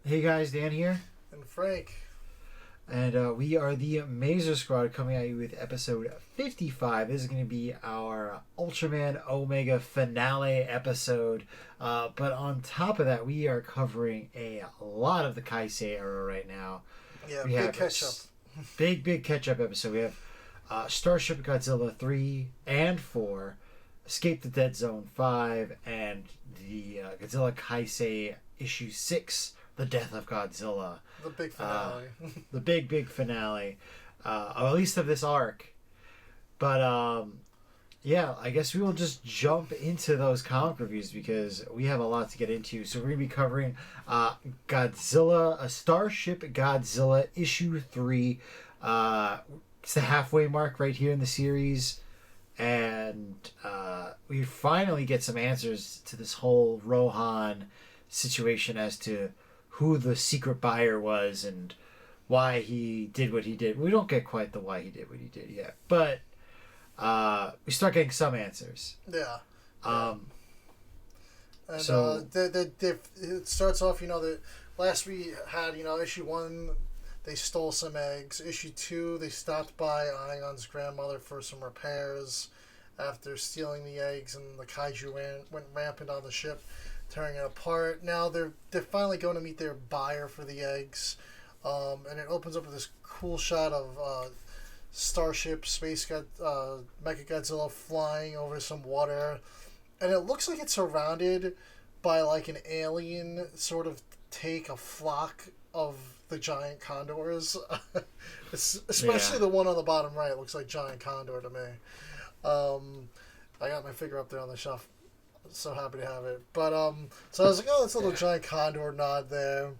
Hey guys, Dan here, And Frank. and we are the Mazer Squad coming at you with episode 55. This is going to be our Ultraman Omega finale episode, but on top of that, we are covering a lot of the Kai-sei era right now. Yeah, We big have catch up. big catch-up episode. We have Starship Godzilla 3 and 4, Escape the Deadzone 5, and the Godzilla Kai-sei issue 6, The Death of Godzilla. The big finale. The big finale, or at least of this arc. But yeah, I guess we will just jump into those comic reviews because we have a lot to get into. So we're gonna be covering Starship Godzilla issue 3. It's the halfway mark right here in the series, and we finally get some answers to this whole Rohan situation as to who the secret buyer was and why he did what he did. We don't get quite the why he did what he did yet, but we start getting some answers. Yeah. And So- it starts off, the last we had, issue 1, they stole some eggs. Issue 2, they stopped by Ion's grandmother for some repairs after stealing the eggs, and the Kaiju went rampant on the ship, tearing it apart. Now they're finally going to meet their buyer for the eggs, and it opens up with this cool shot of Starship Mechagodzilla flying over some water, and it looks like it's surrounded by like an alien sort of take, a flock of the giant condors. Especially the one on the bottom right looks like giant condor to me. I got my figure up there on the shelf. So happy to have it. But so I was like, oh, that's a little giant condor nod there.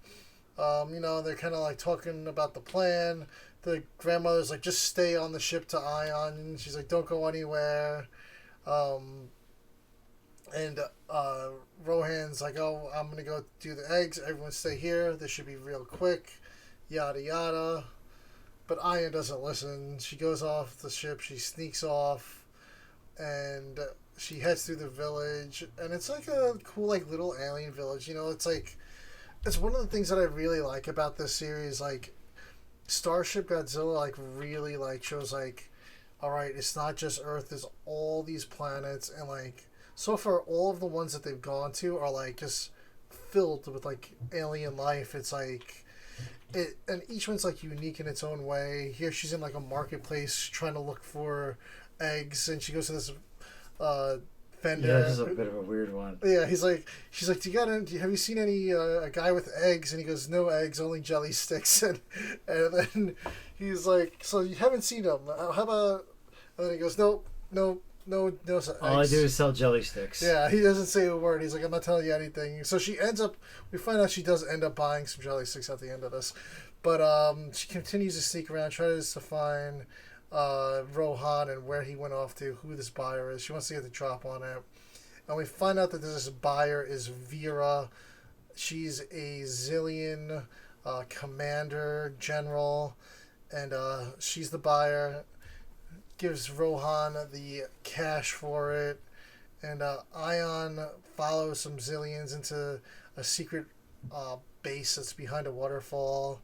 They're kind of like talking about the plan. The grandmother's like, just stay on the ship to Ion. She's like, don't go anywhere. And Rohan's like, oh, I'm gonna go do the eggs. Everyone stay here. This should be real quick. Yada yada. But Ion doesn't listen. She goes off the ship. She sneaks off, and she heads through the village, and it's like a cool, like, little alien village. It's like, it's one of the things that I really like about this series. Like, Starship Godzilla, like, really, like, shows, like, all right, it's not just Earth. There's all these planets, and, like, so far, all of the ones that they've gone to are, like, just filled with, like, alien life. It's like, and each one's, like, unique in its own way. Here she's in, like, a marketplace trying to look for eggs, and she goes to this vendor. Yeah, this is a bit of a weird one. Yeah, she's like, have you seen any a guy with eggs? And he goes, no eggs, only jelly sticks. And then he's like, so you haven't seen them? How about? And then he goes, no eggs. All I do is sell jelly sticks. Yeah, he doesn't say a word. He's like, I'm not telling you anything. So we find out she does end up buying some jelly sticks at the end of this, but she continues to sneak around, tries to find Rohan and where he went off to, who this buyer is. She wants to get the drop on it, and we find out that this buyer is Vera. She's a Xilien commander general, and she's the buyer. Gives Rohan the cash for it, and Ion follows some Xiliens into a secret base that's behind a waterfall.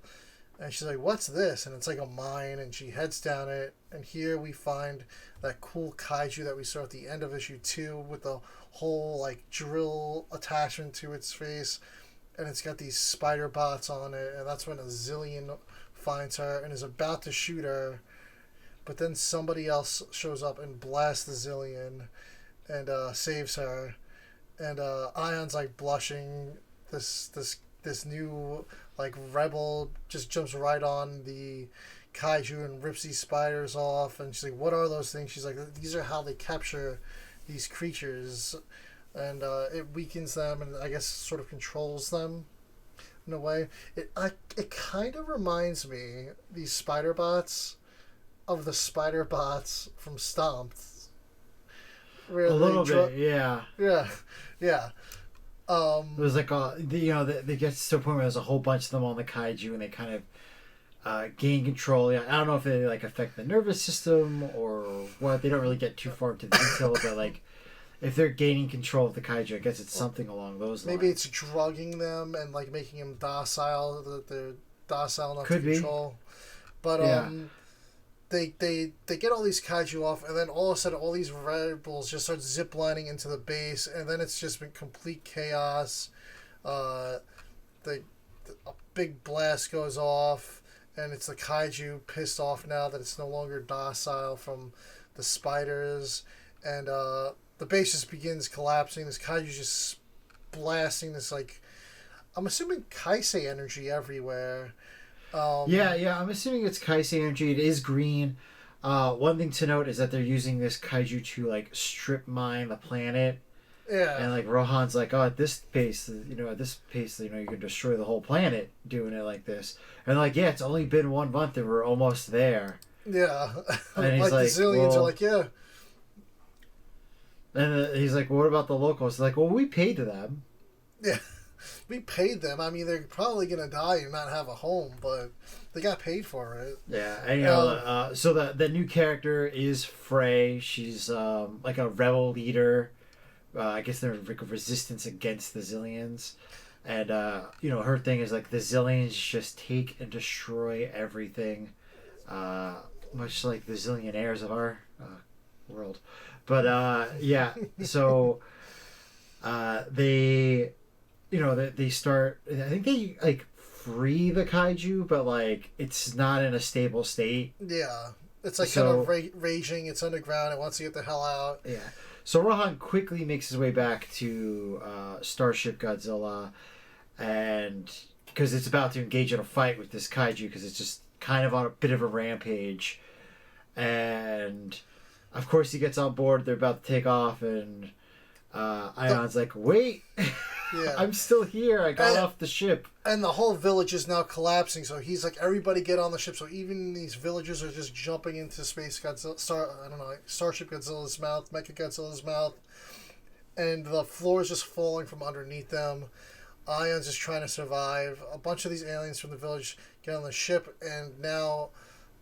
And she's like, what's this? And it's like a mine, and she heads down it. And here we find that cool kaiju that we saw at the end of issue 2 with the whole, like, drill attachment to its face. And it's got these spider bots on it. And that's when a Xilien finds her and is about to shoot her. But then somebody else shows up and blasts the Xilien and saves her. And Ion's, like, blushing. This new, like, rebel just jumps right on the kaiju and rips these spiders off, and she's like, what are those things? She's like, these are how they capture these creatures, and it weakens them and I guess sort of controls them in a way. It kind of reminds me, these spider bots, of the spider bots from Stomped. A little bit, yeah. Yeah. It was like they get to a point where there's a whole bunch of them on the kaiju, and they kind of gain control. Yeah, I don't know if they like affect the nervous system or what. They don't really get too far into the detail, but like if they're gaining control of the kaiju, I guess it's something along those lines. Maybe it's drugging them and like making them docile, that they're docile enough Could to control. But Yeah. they get all these kaiju off, and then all of a sudden all these rebels just start ziplining into the base, and then it's just been complete chaos. A big blast goes off, and it's the kaiju pissed off now that it's no longer docile from the spiders, and the base just begins collapsing. This kaiju just blasting this, like, I'm assuming Kai-sei energy everywhere. Yeah, I'm assuming it's Kai-sei energy. It is green. One thing to note is that they're using this kaiju to like strip mine the planet. Yeah. And like Rohan's like, oh, at this pace, you can destroy the whole planet doing it like this. And like, yeah, it's only been 1 month and we're almost there. Yeah. And he's like the Xiliens are like, yeah. And he's like, well, what about the locals? Like, well, we paid them. Yeah. We paid them. I mean, they're probably going to die and not have a home, but they got paid for it. Yeah. And, so the new character is Frey. She's like a rebel leader. I guess they're like a resistance against the Xiliens. And, her thing is like the Xiliens just take and destroy everything. Much like the Xillionaires of our world. But, yeah. So, they start, I think they like free the kaiju, but like it's not in a stable state. Yeah, it's like kind of raging. It's underground. It wants to get the hell out. Yeah, so Rohan quickly makes his way back to Starship Godzilla, and because it's about to engage in a fight with this kaiju, because it's just kind of on a bit of a rampage, and of course he gets on board. They're about to take off, and Ion's like, wait. Yeah. I'm still here. I got off the ship. And the whole village is now collapsing, so he's like, everybody get on the ship. So even these villagers are just jumping into Starship Godzilla's mouth, Mechagodzilla's mouth. And the floor is just falling from underneath them. Ion's just trying to survive. A bunch of these aliens from the village get on the ship, and now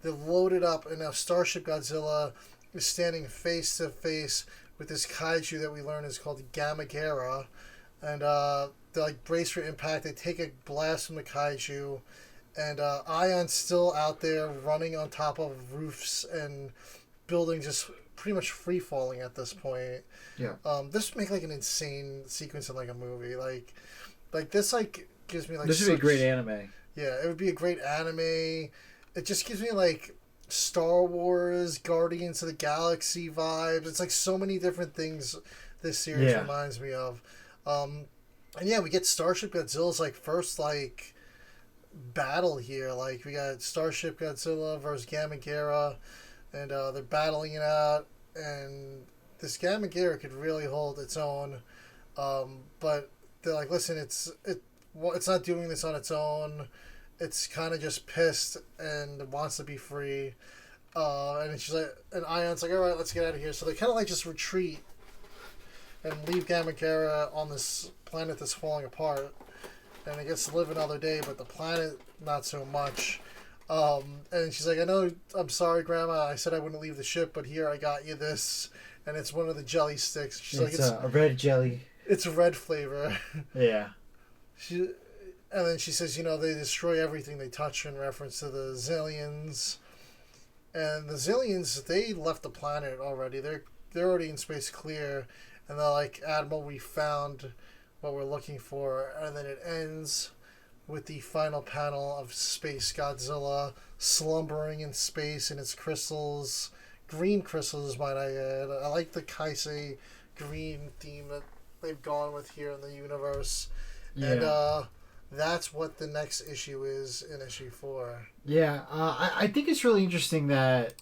they're loaded up, and now Starship Godzilla is standing face to face with this kaiju that we learn is called Gamagera. And they're like brace for impact. They take a blast from the kaiju, and Ion's still out there running on top of roofs and buildings, just pretty much free falling at this point. Yeah. This would make like an insane sequence in like a movie. Like this like gives me like. This would be a great anime. Yeah, it would be a great anime. It just gives me like Star Wars, Guardians of the Galaxy vibes. It's like so many different things this series reminds me of. And yeah, we get Starship Godzilla's like first like battle here. Like we got Starship Godzilla versus Gamagera, and they're battling it out. And this Gamagera could really hold its own, but they're like, listen, it's not doing this on its own. It's kind of just pissed and wants to be free. And she's like, and Ion's like, all right, let's get out of here. So they kind of like just retreat and leave Gamagera on this planet that's falling apart. And it gets to live another day, but the planet, not so much. And she's like, I'm sorry, Grandma. I said I wouldn't leave the ship, but here, I got you this. And it's one of the jelly sticks. She's like, it's a red jelly. It's a red flavor. Yeah. And then she says, they destroy everything they touch, in reference to the Xiliens. And the Xiliens, they left the planet already. They're already in space clear. And they're like, Admiral, we found what we're looking for. And then it ends with the final panel of SpaceGodzilla slumbering in space in its crystals. Green crystals, might I add. I like the Kai-sei green theme that they've gone with here in the universe. Yeah. And that's what the next issue is in issue 4. Yeah, I think it's really interesting that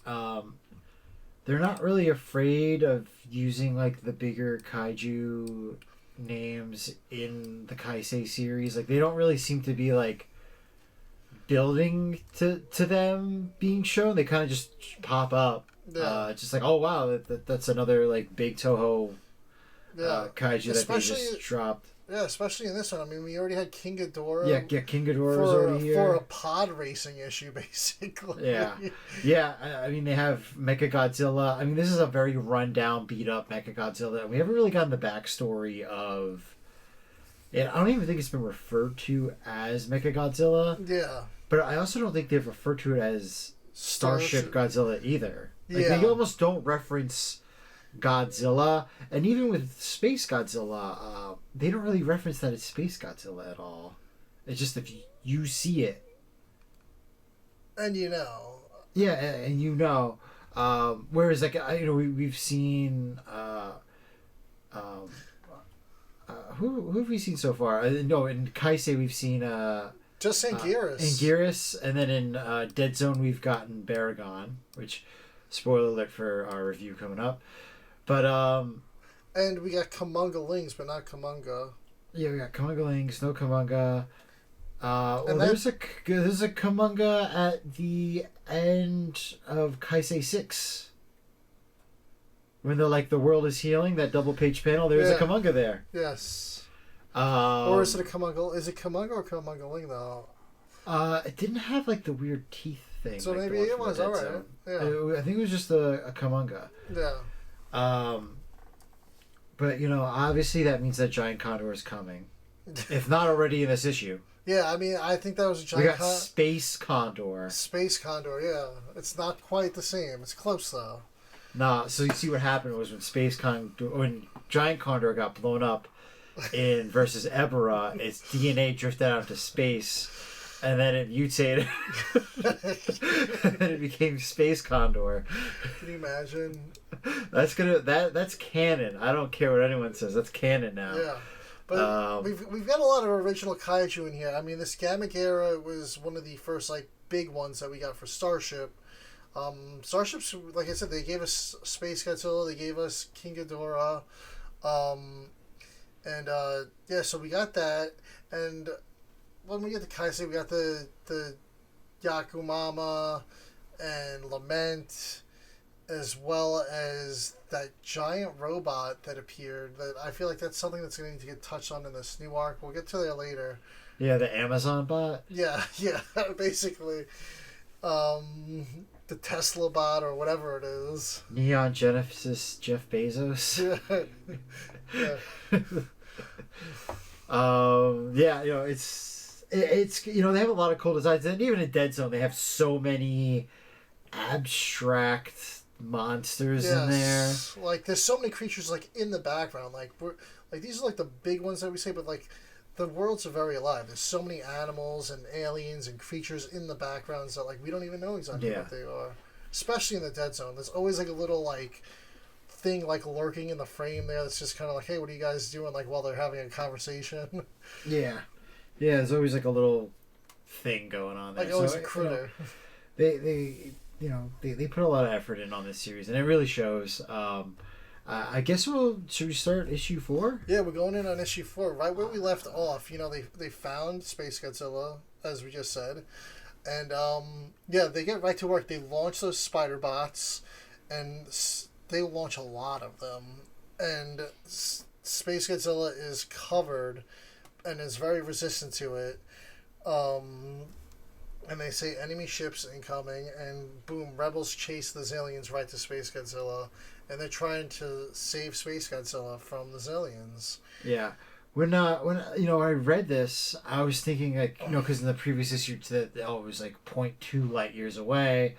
they're not really afraid of using like the bigger kaiju names in the Kai-sei series. Like they don't really seem to be like building to them being shown. They kind of just pop up. Yeah. Just like, oh wow, that's another like big Toho kaiju that they just dropped. Yeah, especially in this one. I mean, we already had King Ghidorah. Yeah, King Ghidorah was already here. For a pod racing issue, basically. Yeah. Yeah, I mean, they have Mechagodzilla. I mean, this is a very rundown, beat-up Mechagodzilla. We haven't really gotten the backstory of... And I don't even think it's been referred to as Mechagodzilla. Yeah. But I also don't think they've referred to it as Starship Godzilla either. Like, Yeah. they almost don't reference Godzilla, and even with SpaceGodzilla, they don't really reference that it's SpaceGodzilla at all. It's just if you see it, and you know, yeah, and you know. Whereas, like, we've seen who have we seen so far? No, in Kai-sei we've seen just Anguirus. And then in Deadzone we've gotten Baragon, which, spoiler alert for our review coming up. But and we got Kamungalings, but not Kamunga. Yeah, we got Kamungalings, no Kamunga. And there's a Kamunga at the end of Kai-sei 6. When they're like, the world is healing, that double page panel, there's a Kamunga there. Yes. Or is it a Kamunga? Is it Kamunga or Kamungaling though? It didn't have like the weird teeth thing. So like maybe it was alright. Yeah. I think it was just a Kamunga. Yeah. But obviously that means that Giant Condor is coming, if not already in this issue. Yeah, I mean, I think that was a giant. We got Space Condor. Space Condor, yeah. It's not quite the same. It's close though. Nah, so you see what happened was when Giant Condor got blown up in versus Ebera, its DNA drifted out into space, and then it mutated, and then it became Space Condor. Can you imagine? That's canon. I don't care what anyone says. That's canon now. Yeah. But we've got a lot of original kaiju in here. I mean, this Gamagera was one of the first like big ones that we got for Starship. Starships, like I said, they gave us SpaceGodzilla, they gave us King Ghidorah, so we got that. And when we get to Kai-sei, we got the Yakumama and Lament, as well as that giant robot that appeared. That I feel like that's something that's going to get touched on in this new arc. We'll get to that later. Yeah, the Amazon bot. Yeah, basically, the Tesla bot or whatever it is. Neon Genesis Jeff Bezos. Yeah. It's they have a lot of cool designs, and even in Deadzone they have so many abstract monsters in there. Like there's so many creatures like in the background. Like these are like the big ones that we say, but like the worlds are very alive. There's so many animals and aliens and creatures in the backgrounds that like we don't even know exactly what they are. Especially in the Deadzone, there's always like a little like thing like lurking in the frame there. That's just kind of like, hey, what are you guys doing? Like while they're having a conversation. Yeah. There's always like a little thing going on there. Like always a critter. They put a lot of effort in on this series, and it really shows. I guess should we start issue 4? Yeah, we're going in on issue 4, right where we left off. They found SpaceGodzilla, as we just said, and they get right to work. They launch those spider bots, and they launch a lot of them, and SpaceGodzilla is covered and is very resistant to it. And they say enemy ships incoming, and boom, rebels chase the Xiliens right to SpaceGodzilla, and they're trying to save SpaceGodzilla from the Xiliens. Yeah. When I read this, I was thinking like, because in the previous issue it was like 0.2 light years away.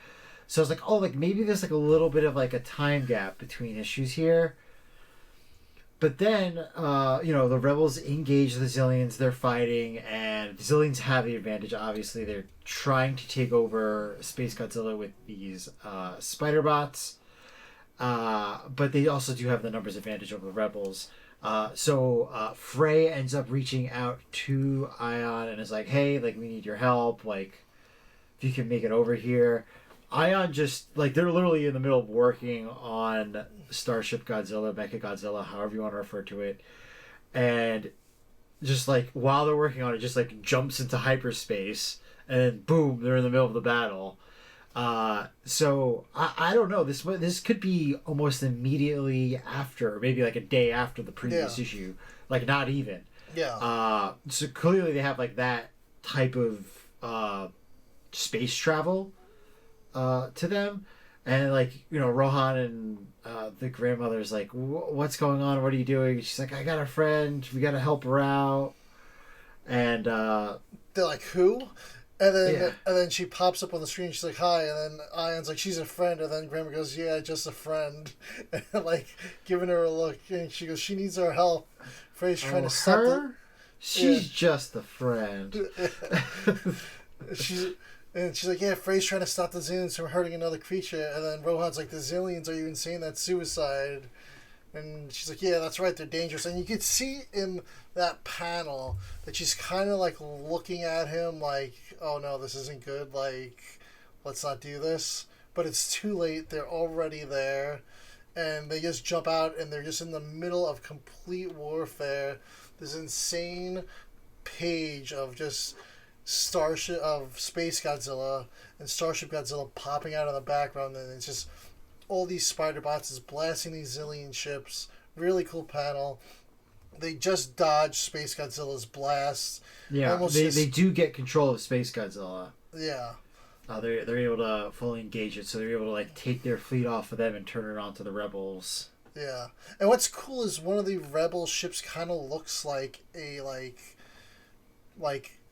So I was like, like maybe there's like a little bit of like a time gap between issues here. But then, the rebels engage the Xiliens, they're fighting, and the Xiliens have the advantage, obviously. They're trying to take over SpaceGodzilla with these spider bots, but they also do have the numbers advantage over the rebels. So Frey ends up reaching out to Ion and is like, hey, like, we need your help, like, if you can make it over here. Ion just, like, they're literally in the middle of working on Starship Godzilla, Mechagodzilla, however you want to refer to it. And just, like, while they're working on it, just, like, jumps into hyperspace. And then, boom, they're in the middle of the battle. So, I don't know. This could be almost immediately after, maybe, like, a day after the previous issue. Like, not even. Yeah. So clearly they have like that type of space travel to them. And like, you know, Rohan and the grandmother's like, what's going on? What are you doing? She's like, I got a friend. We got to help her out. And they're like, who? And yeah. then she pops up on the screen. She's like, hi. And then Ion's like, she's a friend. And then Grandma goes, yeah, just a friend. And like giving her a look. And she goes, she needs our help. Frey's trying to stop her? She's just a friend. She's like, yeah, Frey's trying to stop the Xiliens from hurting another creature. And then Rohan's like, the Xiliens, are you insane? That's suicide. And she's like, yeah, that's right, they're dangerous. And you could see in that panel that she's kind of like looking at him like, oh no, this isn't good. Like, let's not do this. But it's too late. They're already there. And they just jump out and they're just in the middle of complete warfare. This insane page of just SpaceGodzilla and Starship Godzilla popping out of the background, and it's just all these spider bots is blasting these Xilien ships. Really cool panel. They just dodge SpaceGodzilla's blast. Yeah, they do get control of SpaceGodzilla. Yeah. They're able to fully engage it, so they're able to like take their fleet off of them and turn it onto the rebels. Yeah, and what's cool is one of the rebel ships kind of looks like a like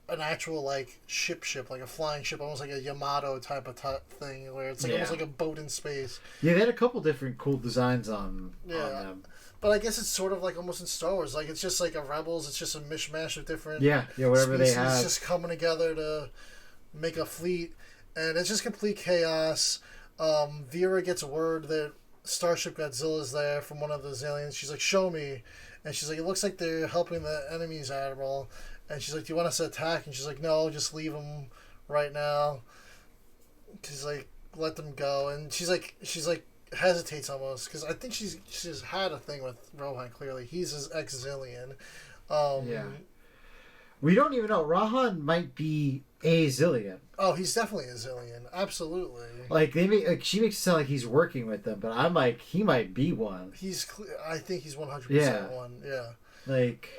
an actual like ship, like a flying ship, almost like a Yamato type of thing, where it's like almost like a boat in space. Yeah, they had a couple different cool designs on them. But I guess it's sort of like almost in Star Wars, like it's just like a Rebels. It's just a mishmash of different whatever they have, just coming together to make a fleet, and it's just complete chaos. Vera gets word that Starship Godzilla is there from one of the Xiliens. She's like, show me. And she's like, it looks like they're helping the enemy's admiral. And she's like, do you want us to attack? And she's like, no, just leave them right now. She's like, let them go. And she's like hesitates almost, because I think she's had a thing with Rohan, clearly. He's his ex-Xilien. Yeah. We don't even know. Rohan might be a Xilien. Oh, he's definitely a Xilien. Absolutely. Like she makes it sound like he's working with them, but I'm like, he might be one. I think he's 100% one. Yeah. Like,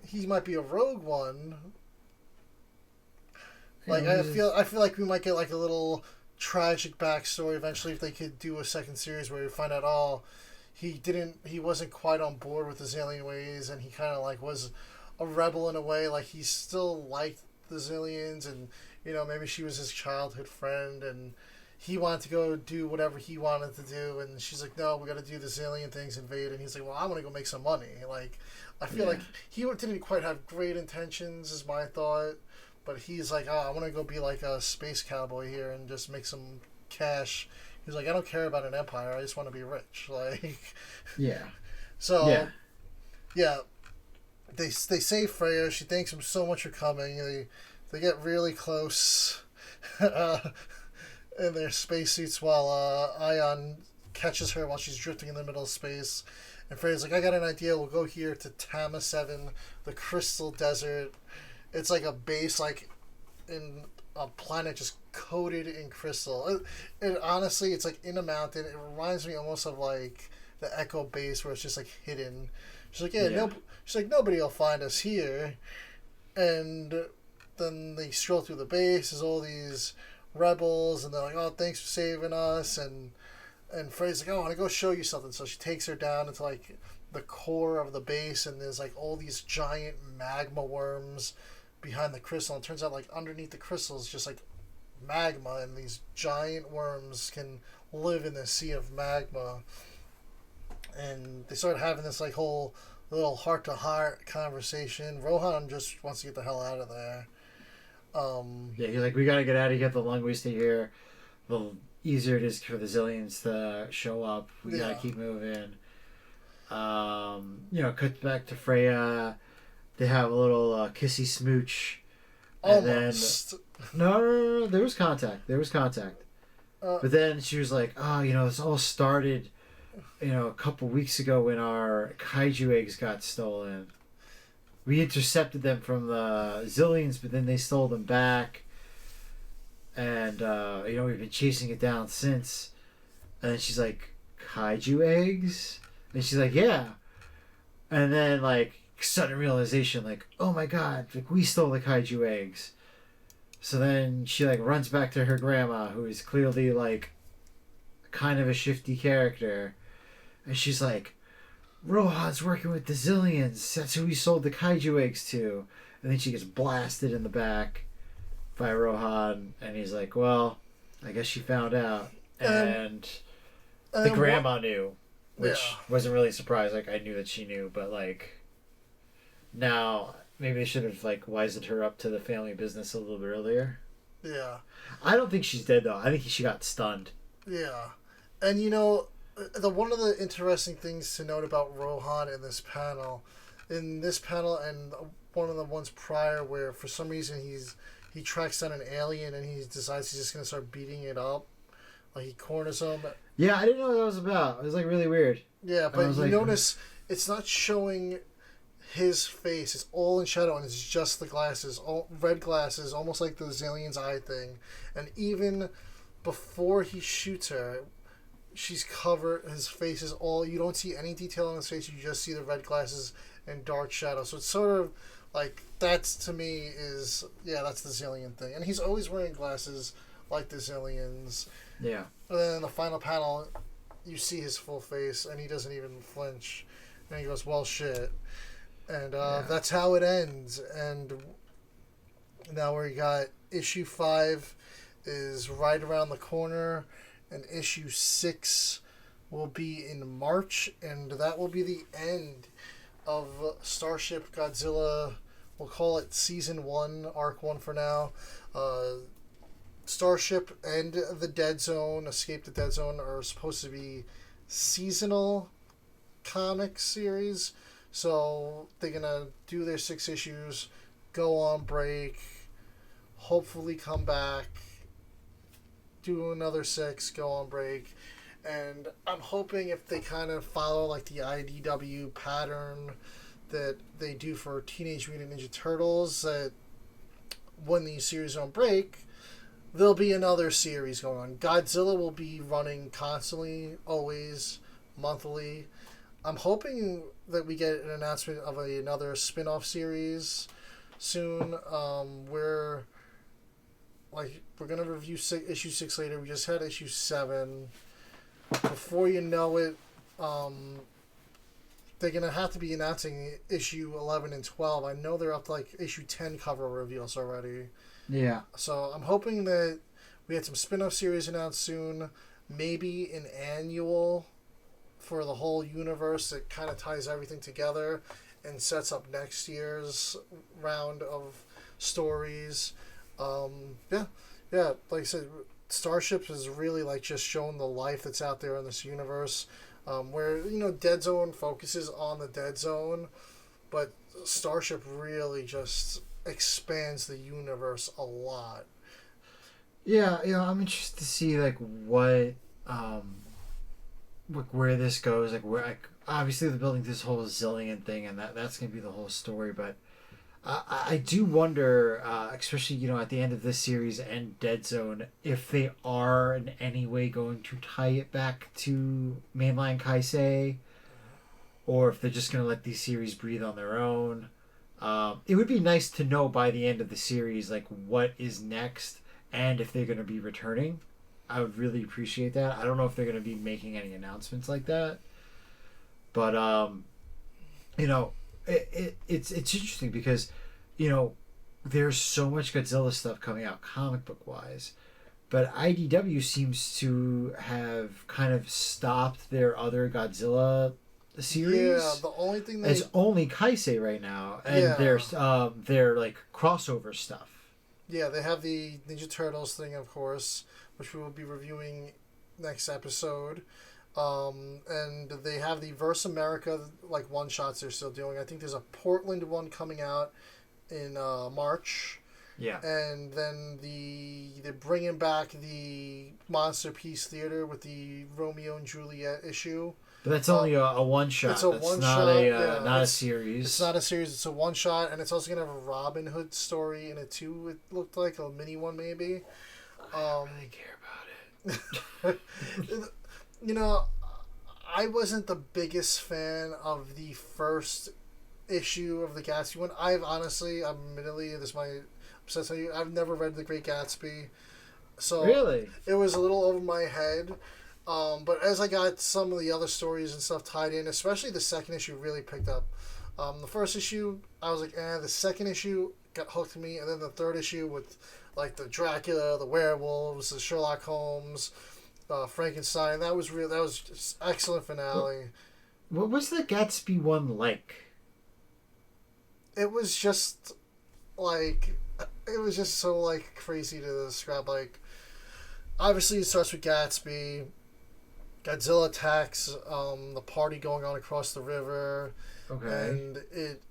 he might be a rogue one. Like, I feel like we might get like a little tragic backstory eventually if they could do a second series where we find out, he wasn't quite on board with the Xilien ways, and he kind of like was a rebel in a way. Like, he still liked the Xiliens, and maybe she was his childhood friend, and he wanted to go do whatever he wanted to do, and she's like, no, we got to do the Xilien things, invade. And he's like, well, I want to go make some money. Like, I feel like he didn't quite have great intentions, is my thought, but he's like, I want to go be like a space cowboy here and just make some cash. He's like, I don't care about an empire, I just want to be rich. Like, so they save Freya. She thanks him so much for coming. They get really close in their spacesuits while Ion catches her while she's drifting in the middle of space. And Freya's like, I got an idea. We'll go here to Tama 7, the Crystal Desert. It's like a base, like in a planet just coated in crystal. And honestly, it's like in a mountain. It reminds me almost of like the Echo base, where it's just like hidden. She's like, she's like, nobody will find us here. And then they stroll through the base. There's all these rebels, and they're like, oh, thanks for saving us. And Frey's like, oh, I want to go show you something. So she takes her down into like the core of the base, and there's like all these giant magma worms behind the crystal. And it turns out like underneath the crystal is just like magma, and these giant worms can live in the sea of magma. And they start having this like whole little heart-to-heart conversation. Rohan just wants to get the hell out of there. He's like, we gotta get out of here. The longer we stay here, the easier it is for the Xiliens to show up. We gotta keep moving. Cut back to Freya. They have a little kissy smooch. Almost. And then, no, there was contact. But then she was like, this all started, a couple weeks ago when our Kaiju eggs got stolen. We intercepted them from the Xiliens, but then they stole them back. And, we've been chasing it down since. And then she's like, Kaiju eggs? And she's like, yeah. And then, like, sudden realization, like, oh my god, like we stole the kaiju eggs. So then she like runs back to her grandma, who is clearly like kind of a shifty character, and she's like, Rohan's working with the Xiliens. That's who he sold the kaiju eggs to. And then she gets blasted in the back by Rohan, and he's like, well, I guess she found out. And the grandma knew, which wasn't really a surprise. Like, I knew that she knew, but like, now maybe they should have like wisened her up to the family business a little bit earlier. Yeah. I don't think she's dead though. I think she got stunned. Yeah. And you know, one of the interesting things to note about Rohan in this panel and one of the ones prior, where for some reason he tracks down an alien and he decides he's just gonna start beating it up, like he corners him. Yeah, I didn't know what that was about. It was like really weird. Yeah, but you notice it's not showing his face. It's all in shadow, and it's just the glasses, all red glasses, almost like the Xilien's eye thing. And even before he shoots her, she's covered. His face is all. You don't see any detail on his face. You just see the red glasses and dark shadow. So it's sort of like, that's to me is, that's the Xilien thing. And he's always wearing glasses like the Xiliens. Yeah. And then in the final panel, you see his full face, and he doesn't even flinch. And he goes, well, shit. And that's how it ends. And now we got issue 5 is right around the corner, and issue 6 will be in March, and that will be the end of Starship Godzilla. We'll call it Season 1, Arc 1 for now. Starship and the Deadzone, Escape the Deadzone, are supposed to be seasonal comic series. So they're going to do their 6 issues, go on break, hopefully come back, do another 6, go on break. And I'm hoping if they kind of follow like the IDW pattern that they do for Teenage Mutant Ninja Turtles, that when these series are on break, there'll be another series going on. Godzilla will be running constantly, always, monthly. I'm hoping that we get an announcement of another spin-off series soon. We're going to review issue 6 later. We just had issue 7. Before you know it, they're going to have to be announcing issue 11 and 12. I know they're up to like issue 10 cover reveals already. Yeah. So I'm hoping that we had some spin-off series announced soon. Maybe an annual for the whole universe that kind of ties everything together and sets up next year's round of stories. Like I said, Starship has really like just shown the life that's out there in this universe, where Deadzone focuses on the Deadzone, but Starship really just expands the universe a lot. Yeah, I'm interested to see like what where this goes. Like where obviously they're building this whole Xilien thing, and that's gonna be the whole story. But I do wonder, especially at the end of this series and Deadzone, if they are in any way going to tie it back to mainline Kai-sei, or if they're just gonna let these series breathe on their own. It would be nice to know by the end of the series like what is next, and if they're gonna be returning. I would really appreciate that. I don't know if they're going to be making any announcements like that, but it's interesting because there's so much Godzilla stuff coming out comic book wise, but IDW seems to have kind of stopped their other Godzilla series. Yeah, the only thing it's only Kai-sei right now, and there's their like crossover stuff. Yeah, they have the Ninja Turtles thing, of course, which we will be reviewing next episode. And they have the Verse America like one shots they're still doing. I think there's a Portland one coming out in March. Yeah. And then they're bringing back the Monster Peace Theater with the Romeo and Juliet issue. But that's only a one shot. It's a one shot. Not a series. It's not a series. It's a one shot, and it's also gonna have a Robin Hood story in it too. It looked like a mini one, maybe. I don't really care about it. I wasn't the biggest fan of the first issue of the Gatsby one. Admittedly, this might upset you. I've never read The Great Gatsby, so Really? it was a little over my head. But as I got some of the other stories and stuff tied in, especially the second issue really picked up. The first issue, I was like, eh. The second issue got hooked me, and then the third issue with like the Dracula, the werewolves, the Sherlock Holmes, Frankenstein. That was just excellent finale. What was the Gatsby one like? It was just like so like crazy to describe. Like, obviously it starts with Gatsby. Godzilla attacks the party going on across the river. Okay. And it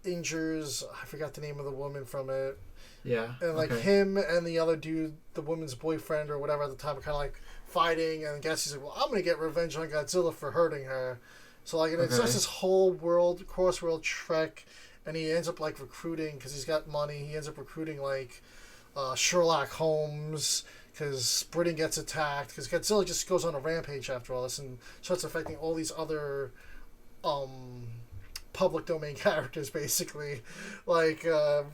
injures, I forgot the name of the woman from it. Yeah. And like him and the other dude, the woman's boyfriend or whatever at the time, are kind of like fighting. And Gatsby's like, well, I'm gonna get revenge on Godzilla for hurting her. So like, and it starts this whole cross-world trek. And he ends up like recruiting, because he's got money. He ends up recruiting like Sherlock Holmes, because Britain gets attacked. Because Godzilla just goes on a rampage after all this and starts affecting all these other public domain characters, basically, like the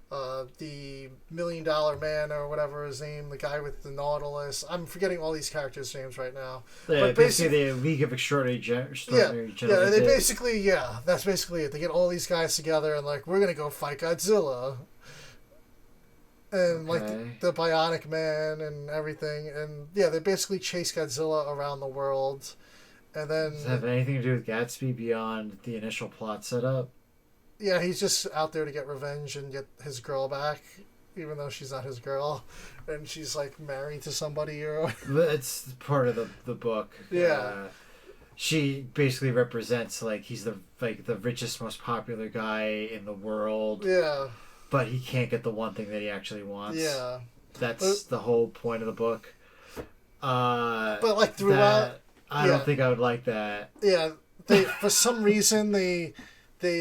$1 Million Man or whatever his name, the guy with the Nautilus. I'm forgetting all these characters' names right now. Yeah, but basically the League of Extraordinary Gentlemen. Yeah, that's basically it. They get all these guys together and like, we're gonna go fight Godzilla. And like the Bionic Man and everything, and yeah, they basically chase Godzilla around the world. And then, does it have anything to do with Gatsby beyond the initial plot setup? Yeah, he's just out there to get revenge and get his girl back, even though she's not his girl, and she's like married to somebody or. It's part of the book. Yeah. She basically represents like he's the richest, most popular guy in the world. Yeah. But he can't get the one thing that he actually wants. Yeah. That's the whole point of the book. But like throughout. I don't think I would like that. Yeah, they for some reason they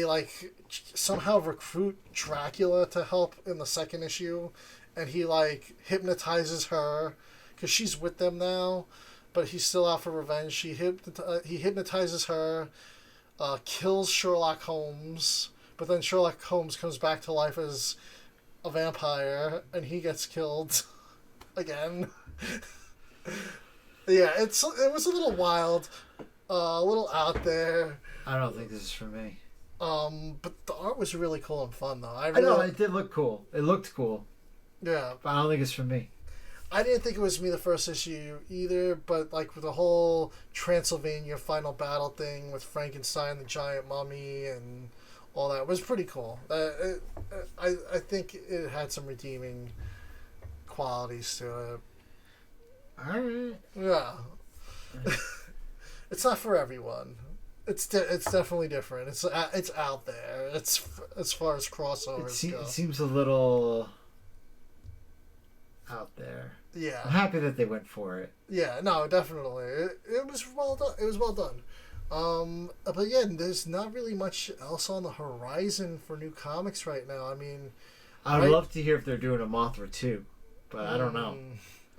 like somehow recruit Dracula to help in the second issue, and he like hypnotizes her because she's with them now, but he's still out for revenge. He hypnotizes her, kills Sherlock Holmes, but then Sherlock Holmes comes back to life as a vampire, and he gets killed again. Yeah, it was a little wild, a little out there. I don't think this is for me. But the art was really cool and fun, though. I know, it did look cool. It looked cool. Yeah. But I don't think it's for me. I didn't think it was me the first issue either, but like with the whole Transylvania final battle thing with Frankenstein, the giant mummy, and all that was pretty cool. I think it had some redeeming qualities to it. Alright. Yeah. It's not for everyone. It's definitely different. It's out there. It's as far as crossovers go. It seems a little out there. Yeah. I'm happy that they went for it. Yeah, no, definitely. It was well done. It was well done. But yeah, there's not really much else on the horizon for new comics right now. I mean, I would love to hear if they're doing a Mothra 2, but I don't know.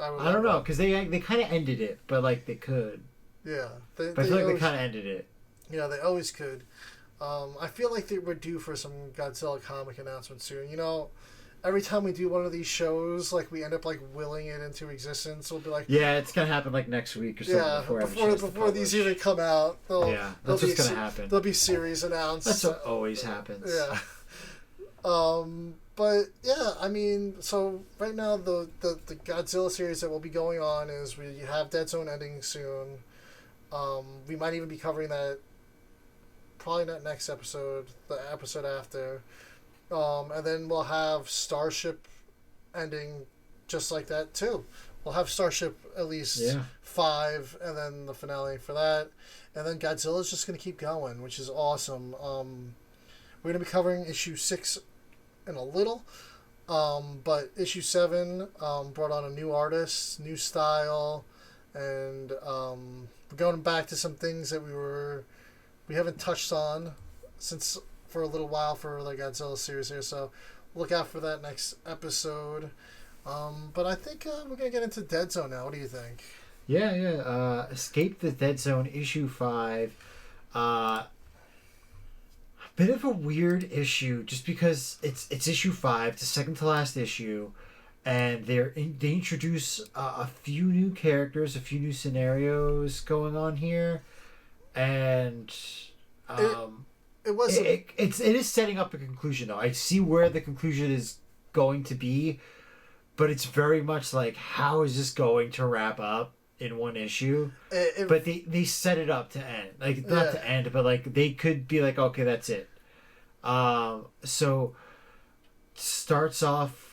I don't know, because they kind of ended it, but like they could. Yeah. But I feel like they kind of ended it. Yeah, they always could. I feel like they were due for some Godzilla comic announcement soon. You know, every time we do one of these shows, like we end up like willing it into existence. We'll be like, yeah, it's gonna happen like next week or something. Before these even come out, that's what's gonna happen. There'll be series announced. That's what always happens. Yeah. But yeah, I mean, so right now the Godzilla series that will be going on is we have Deadzone ending soon. We might even be covering that. Probably not next episode, the episode after. And then we'll have Starship ending just like that too. We'll have Starship at least 5, and then the finale for that. And then Godzilla's just going to keep going, which is awesome. We're going to be covering issue 6 in a little. But issue 7 brought on a new artist, new style, and we're going back to some things that we haven't touched on since for a little while for the Godzilla series here, so look out for that next episode. But I think we're going to get into Deadzone now. What do you think? Yeah. Escape the Deadzone issue 5. bit of a weird issue, just because it's issue 5, it's the second to last issue, and they introduce a few new characters, a few new scenarios going on here, and it is setting up a conclusion though. I see where the conclusion is going to be, but it's very much like, how is this going to wrap up in one issue? But they set it up to end, like not to end, but like they could be like, okay, that's it. So starts off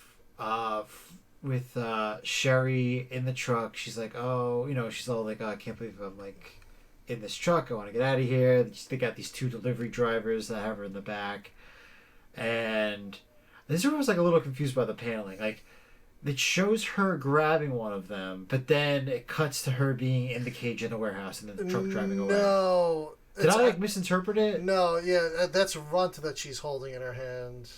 with Sherry in the truck. She's like, oh, she's all like, oh, I can't believe I'm like in this truck. I want to get out of here. They got these 2 delivery drivers that have her in the back, and this is where I was like a little confused by the paneling. Like, it shows her grabbing one of them, but then it cuts to her being in the cage in the warehouse and then the truck driving away. No. Did I like misinterpret it? No, yeah, that's Runt that she's holding in her hand.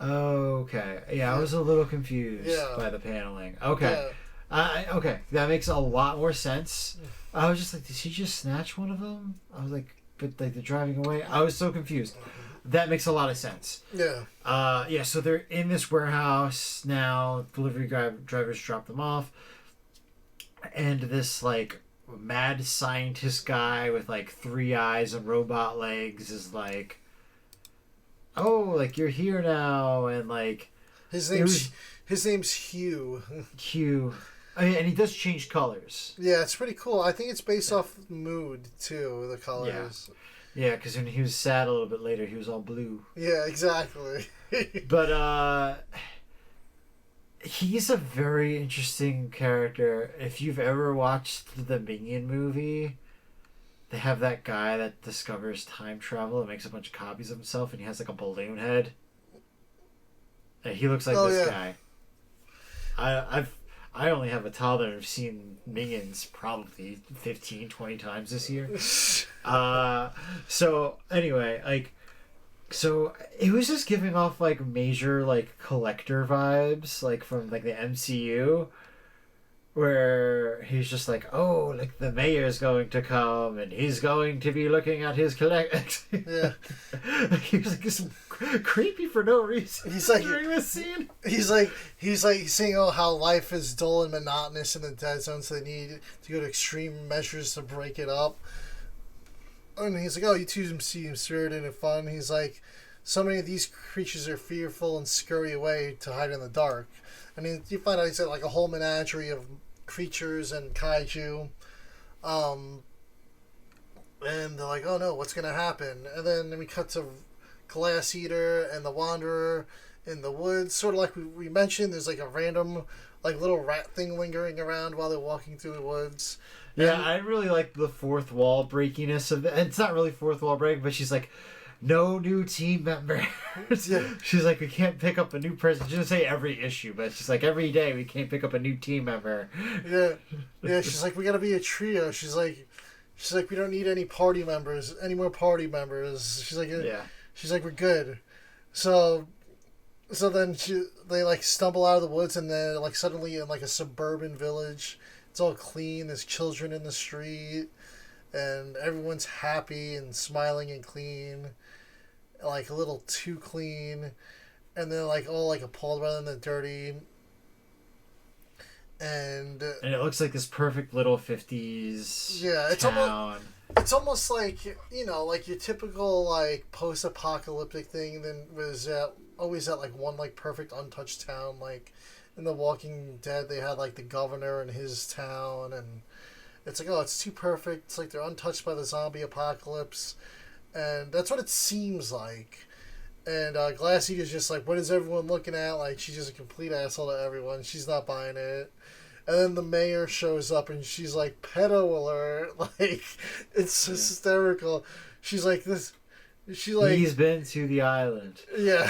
Okay. Yeah, I was a little confused by the paneling. Okay. Yeah. Okay, that makes a lot more sense. I was just like, did she just snatch one of them? I was like, but like they're driving away? I was so confused. That makes a lot of sense. Yeah. So they're in this warehouse now. Delivery drivers drop them off. And this, like, mad scientist guy with, like, 3 eyes and robot legs is like, oh, like, you're here now. And, like... His name's Hugh. Hugh. I mean, and he does change colors. Yeah, it's pretty cool. I think it's based off mood, too, the colors. Yeah, because when he was sad a little bit later, he was all blue. Yeah, exactly. But, he's a very interesting character. If you've ever watched the Minion movie, they have that guy that discovers time travel and makes a bunch of copies of himself, and he has, like, a balloon head. And he looks like this guy. I only have a toddler and I've seen Minions probably 15, 20 times this year. So anyway, like, so it was just giving off like major like collector vibes, like from like the MCU, where he's just like, oh, like the mayor's going to come and he's going to be looking at his collect. Yeah. He was like this creepy for no reason. He's like during this scene. He's saying, oh, how life is dull and monotonous in the Deadzone, so they need to go to extreme measures to break it up. And he's like, oh, you two seem spirited and fun. He's like, so many of these creatures are fearful and scurry away to hide in the dark. I mean, you find out he's got like a whole menagerie of creatures and kaiju. And they're like, oh no, what's going to happen? And then we cut to Glass Eater and the Wanderer in the woods. Sort of like we mentioned, there's like a random like little rat thing lingering around while they're walking through the woods. Yeah, I really like the fourth wall breakiness of it. And it's not really fourth wall break, but she's like, no new team members. Yeah. She's like, we can't pick up a new person. She doesn't say every issue, but she's like, every day we can't pick up a new team member. Yeah. Yeah, she's like, we gotta be a trio. She's like, we don't need any more party members. She's like, she's like, we're good. So then they like stumble out of the woods and they're like suddenly in like a suburban village. It's all clean. There's children in the street, and everyone's happy and smiling and clean, like a little too clean, and they're like all like appalled rather than dirty. And it looks like this perfect little 50s town. It's almost like, like your typical like post-apocalyptic thing. Then was always that like one like perfect untouched town, like in The Walking Dead they had like the governor and his town, and it's like, oh, it's too perfect. It's like they're untouched by the zombie apocalypse, and that's what it seems like. And Glass Eater's just like, what is everyone looking at? Like, she's just a complete asshole to everyone. She's not buying it. And then the mayor shows up and she's like, pedo alert. Like, it's hysterical. She's like, he's been to the island. Yeah.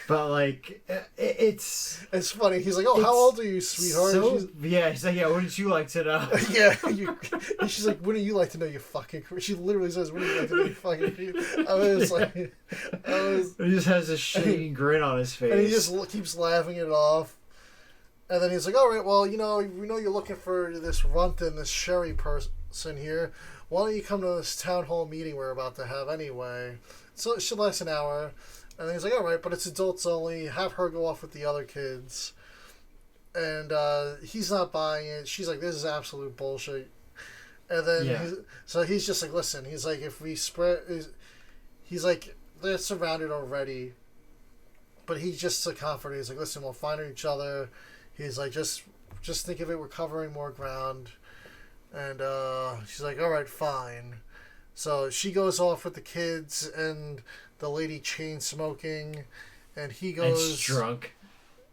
But like, it's funny. He's like, oh, how old are you, sweetheart? He's like, yeah, wouldn't you like to know? Yeah, and she's like, wouldn't you like to know you fucking... She literally says, wouldn't you like to know you fucking... He just has a shady grin on his face. And he just keeps laughing it off. And then he's like, all right, well, we know you're looking for this Runt and this Sherry person here. why don't you come to this town hall meeting we're about to have anyway? So it should last an hour. And then he's like, all right, but it's adults only. Have her go off with the other kids. And he's not buying it. She's like, this is absolute bullshit. And then, he's just like, listen, he's like, if we spread, he's like, they're surrounded already. But he's just a comforter. He's like, listen, we'll find each other. He's like, just think of it, we're covering more ground. And she's like, all right, fine. So she goes off with the kids and the lady chain smoking, and he goes drunk.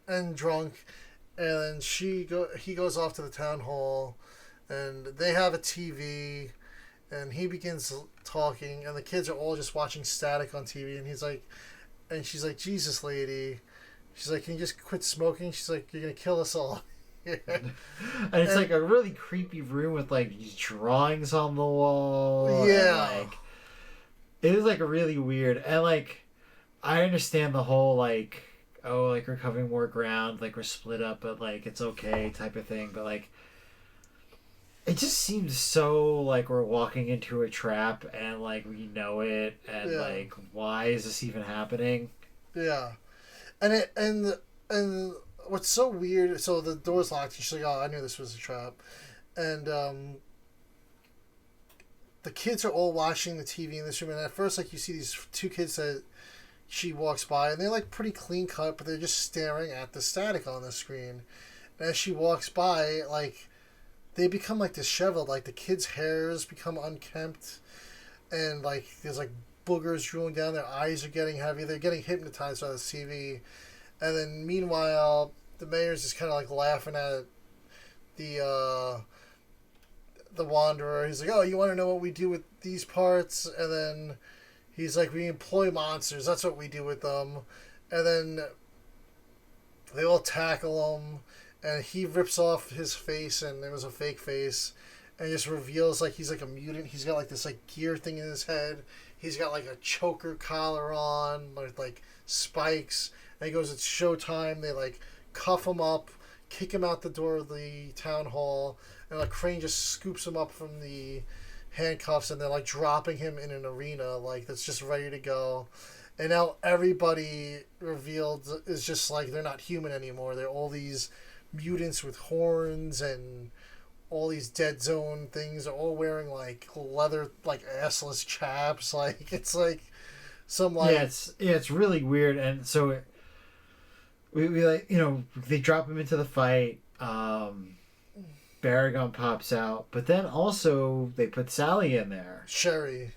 And then he goes off to the town hall, and they have a TV, and he begins talking, and the kids are all just watching static on TV, and she's like, Jesus, lady. She's like, can you just quit smoking? She's like, you're going to kill us all. And it's like a really creepy room with like these drawings on the wall. Yeah. And, like, it is like a really weird, and like, I understand the whole like, oh, like we're covering more ground, like we're split up, but like it's okay type of thing. But like, it just seems so like we're walking into a trap, and like we know it, and like, why is this even happening? Yeah, and what's so weird? So the door's locked. She's like, "Oh, I knew this was a trap," and the kids are all watching the TV in this room. And at first, like, you see these two kids that she walks by, and they're like pretty clean cut, but they're just staring at the static on the screen. And as she walks by, like, they become like disheveled. Like, the kids' hairs become unkempt, and like there's like boogers drooling down. Their eyes are getting heavy. They're getting hypnotized by the TV. And then meanwhile, the mayor's just kind of like laughing at the Wanderer. He's like, oh, you want to know what we do with these parts? And then he's like, we employ monsters. That's what we do with them. And then they all tackle him, and he rips off his face, and it was a fake face, and just reveals like he's like a mutant. He's got like this like gear thing in his head. He's got like a choker collar on with like spikes. And he goes, it's showtime. They like cuff him up, kick him out the door of the town hall, and like Crane just scoops him up from the handcuffs, and they're like dropping him in an arena like that's just ready to go. And now everybody revealed is just like they're not human anymore. They're all these mutants with horns and all these Deadzone things. They're all wearing like leather, like assless chaps. Like, it's like some like it's really weird. And so we like, you know, they drop him into the fight. Baragon pops out, but then also they put Sally in there. Sherry,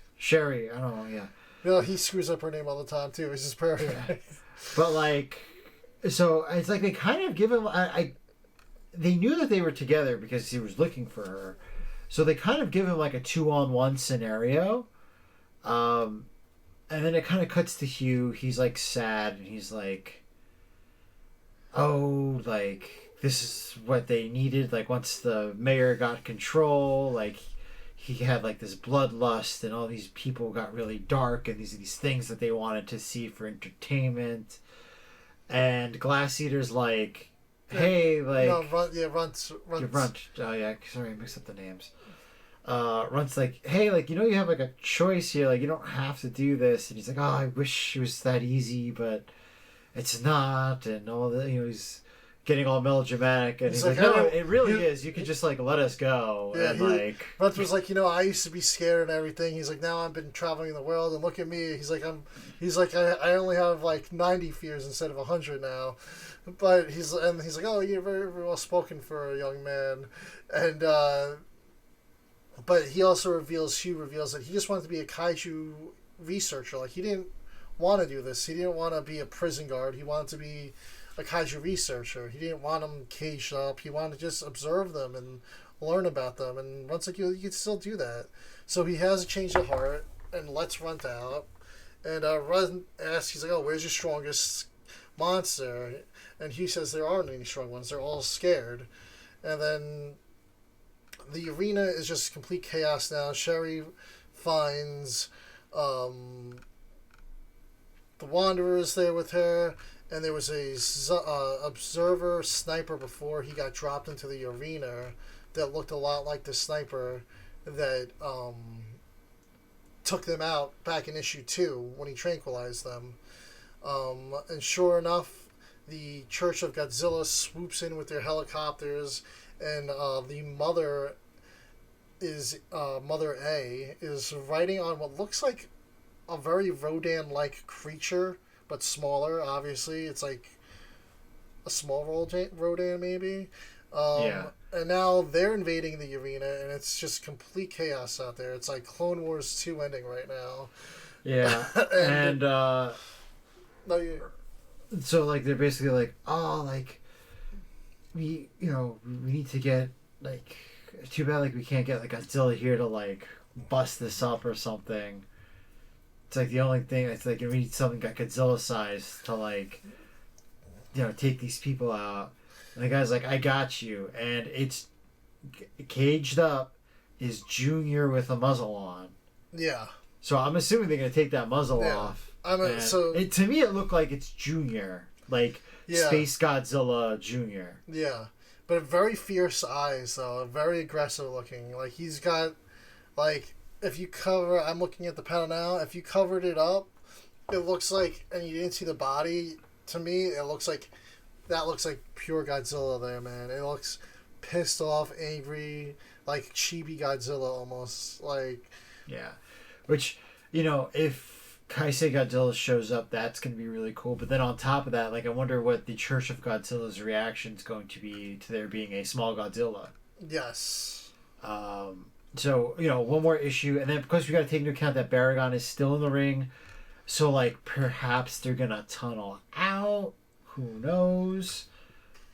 I don't know, yeah. You know, he screws up her name all the time too. It's just perfect. But like, so it's like they kind of give him. They knew that they were together because he was looking for her, so they kind of give him like a 2-on-1 scenario. And then it kind of cuts to Hugh. He's like sad, and he's like, "Oh, like this is what they needed. Like once the mayor got control, like." He had like this bloodlust, and all these people got really dark, and these things that they wanted to see for entertainment. And Glass Eater's like, hey, like Runt. Oh yeah, sorry, I mixed up the names. Runt's like, hey, like, you know, you have like a choice here, like you don't have to do this. And he's like, oh, I wish it was that easy, but it's not. And all that, you know, he's getting all melodramatic, and he's like, no, it really is. You could just like let us go. Yeah, and like Runt was like, you know, I used to be scared and everything. He's like, now I've been traveling the world, and look at me. He's like, I only have like 90 fears instead of 100 now. But he's like, oh, you're very, very well spoken for a young man. And but he also reveals that he just wanted to be a kaiju researcher. Like, he didn't want to do this. He didn't want to be a prison guard. He wanted to be a kaiju researcher. He didn't want them caged up. He wanted to just observe them and learn about them. And Runt's like, you can still do that. So he has a change of heart and lets Runt out. And Runt asks, he's like, oh, where's your strongest monster? And he says there aren't any strong ones. They're all scared. And then the arena is just complete chaos now. Sherry finds the Wanderer is there with her. And there was a observer sniper before he got dropped into the arena that looked a lot like the sniper that took them out back in issue 2 when he tranquilized them. And sure enough, the Church of Godzilla swoops in with their helicopters, and the mother is Mother A is riding on what looks like a very Rodan-like creature, but smaller. Obviously, it's like a small Rodan, maybe. Yeah. And now they're invading the arena, and it's just complete chaos out there. It's like Clone Wars 2 ending right now. Yeah. and no, so like they're basically like, oh, like we need to get like, too bad like we can't get like Godzilla here to like bust this up or something. It's like the only thing. It's like we need something got Godzilla size to like, take these people out. And the guy's like, I got you. And it's caged up is Junior with a muzzle on. Yeah. So I'm assuming they're gonna take that muzzle off. To me, it looked like it's Junior, like Space Godzilla Junior. Yeah, but very fierce eyes though, very aggressive looking. Like he's got, like if you cover, I'm looking at the panel now. If you covered it up, it looks like, and you didn't see the body. To me, it looks like that looks like pure Godzilla there, man. It looks pissed off, angry, like chibi Godzilla almost. Like, yeah, which if Kai-sei Godzilla shows up, that's going to be really cool. But then on top of that, like I wonder what the Church of Godzilla's reaction is going to be to there being a small Godzilla. Yes. So one more issue, and then because we got to take into account that Baragon is still in the ring, so like perhaps they're gonna tunnel out. Who knows?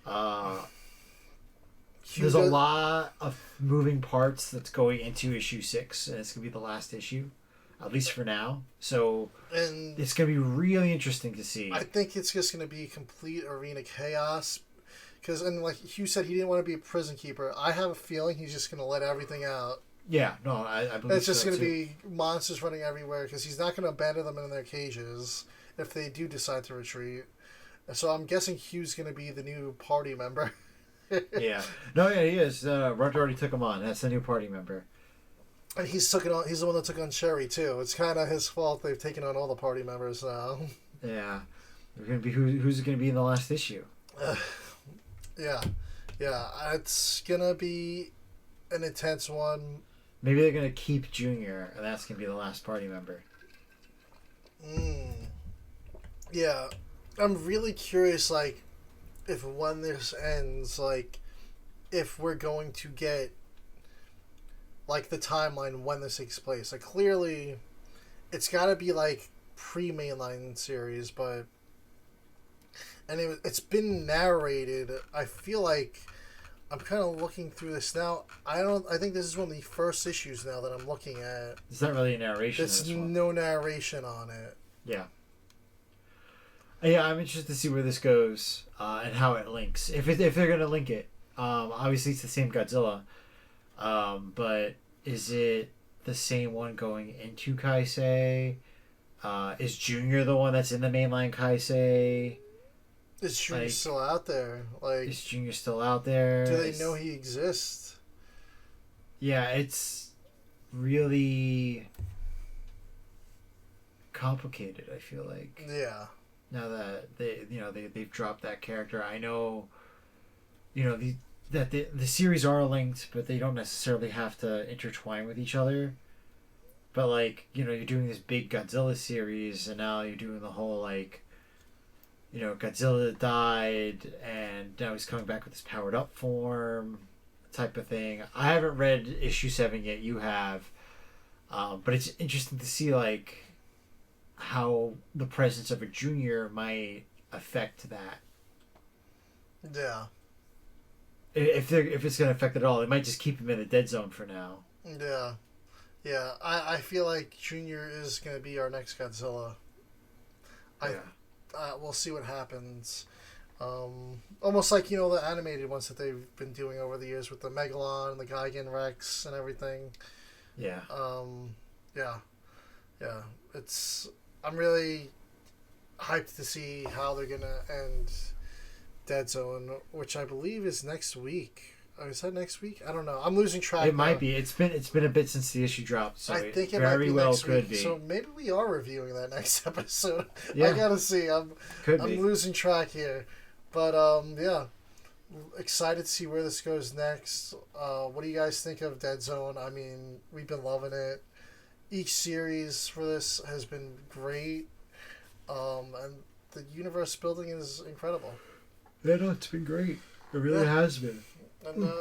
There's a lot of moving parts that's going into issue 6, and it's gonna be the last issue, at least for now. So it's gonna be really interesting to see. I think it's just gonna be complete arena chaos, because like Hugh said, he didn't want to be a prison keeper. I have a feeling he's just gonna let everything out. Yeah, no, I believe it's just so gonna too. be monsters running everywhere, because he's not gonna abandon them in their cages if they do decide to retreat. So I'm guessing Hugh's gonna be the new party member. Yeah. No, yeah, he is. Roger already took him on. That's the new party member. And he's the one that took on Sherry too. It's kind of his fault they've taken on all the party members now. Yeah. They're gonna be who's gonna be in the last issue? Yeah. It's gonna be an intense one. Maybe they're gonna keep Junior, and that's gonna be the last party member. Yeah. I'm really curious, like, if when this ends, like, if we're going to get, like, the timeline when this takes place. Like, clearly, it's got to be, like, pre-mainline series, but... And it's been narrated. I feel like I'm kind of looking through this now. I think this is one of the first issues now that I'm looking at. It's not really a narration. There's no narration on it. Yeah. Yeah, I'm interested to see where this goes and how it links. If they're gonna link it, obviously it's the same Godzilla, but is it the same one going into Kai-sei? Is Junior the one that's in the mainline Kai-sei? Is Junior still out there? Like, is Junior still out there? Do they know he exists? Yeah, it's really complicated. I feel like. Yeah. Now that they've dropped that character, I know, that the series are linked, but they don't necessarily have to intertwine with each other. But like, you're doing this big Godzilla series, and now you're doing the whole like, Godzilla died, and now he's coming back with his powered up form, type of thing. I haven't read issue 7 yet. You have, but it's interesting to see like how the presence of a Junior might affect that. Yeah. If it's going to affect it at all, it might just keep him in the Deadzone for now. Yeah. Yeah. I feel like Junior is going to be our next Godzilla. We'll see what happens. Almost like, the animated ones that they've been doing over the years with the Megalon and the Gigan Rex and everything. Yeah. Yeah. I'm really hyped to see how they're going to end Deadzone, which I believe is next week. Oh, is that next week? I don't know. I'm losing track. It might be. It's been a bit since the issue dropped, so I think it it might very be well next could week. be. So maybe we are reviewing that next episode. Yeah. I gotta see. I'm losing track here, but yeah, excited to see where this goes next. What do you guys think of Deadzone? I mean, we've been loving it. Each series for this has been great, and the universe building is incredible. Yeah, no, it's been great. It really has been. And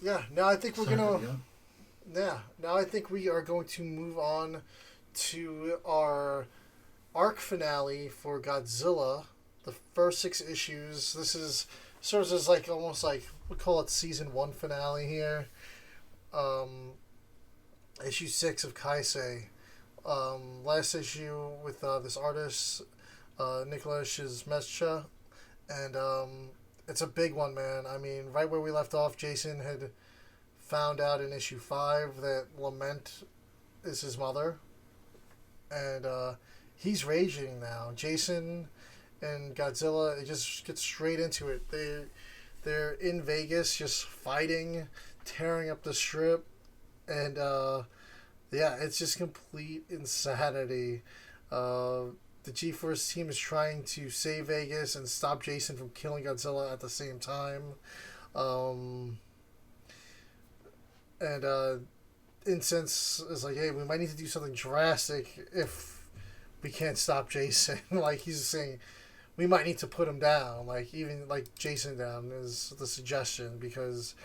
yeah, now I think we're gonna. Yeah, now I think we are going to move on to our arc finale for Godzilla. The first 6 issues. This is sort of as like almost like we call it season 1 finale here. Issue 6 of Kai-sei. Last issue with this artist, Nicholas Shizmecha, and it's a big one, man. I mean, right where we left off, Jacen had found out in issue 5 that Lament is his mother, and he's raging now. Jacen and Godzilla, they just get straight into it. They're in Vegas, just fighting, tearing up the strip, and yeah, it's just complete insanity. The G-Force team is trying to save Vegas and stop Jacen from killing Godzilla at the same time. And Incense is like, hey, we might need to do something drastic if we can't stop Jacen. Like, he's saying, we might need to put him down. Like, even, like, Jacen down is the suggestion, because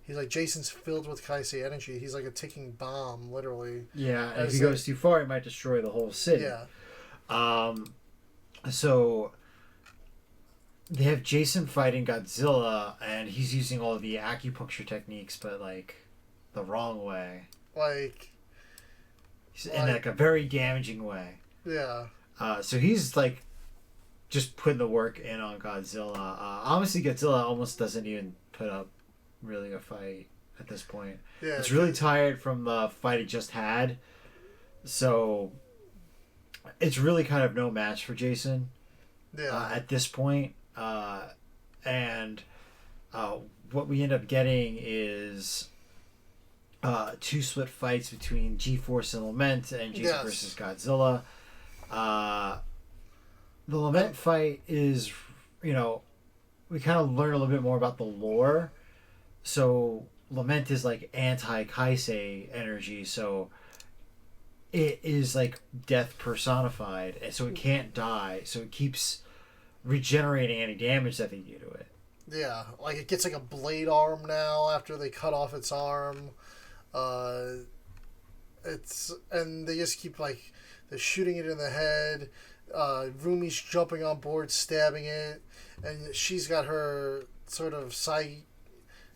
he's like, Jason's filled with Kai-sei energy. He's like a ticking bomb, literally. Yeah, and if he goes too far, he might destroy the whole city. Yeah. So they have Jacen fighting Godzilla, and he's using all of the acupuncture techniques, but like the wrong way. Like in like a very damaging way. Yeah. So he's like just putting the work in on Godzilla. Honestly, Godzilla almost doesn't even put up really a fight at this point. Yeah. It's really tired from the fight it just had. So it's really kind of no match for Jacen at this point. And what we end up getting is 2 split fights between G-Force and Lament, and Jacen versus Godzilla. The Lament fight is, we kind of learn a little bit more about the lore. So Lament is like anti-Kai-sei energy, so it is like death personified, and so it can't die, so it keeps regenerating any damage that they do to it. Yeah, like it gets like a blade arm now after they cut off its arm. And they just keep like they're shooting it in the head. Rumi's jumping on board, stabbing it, and she's got her sort of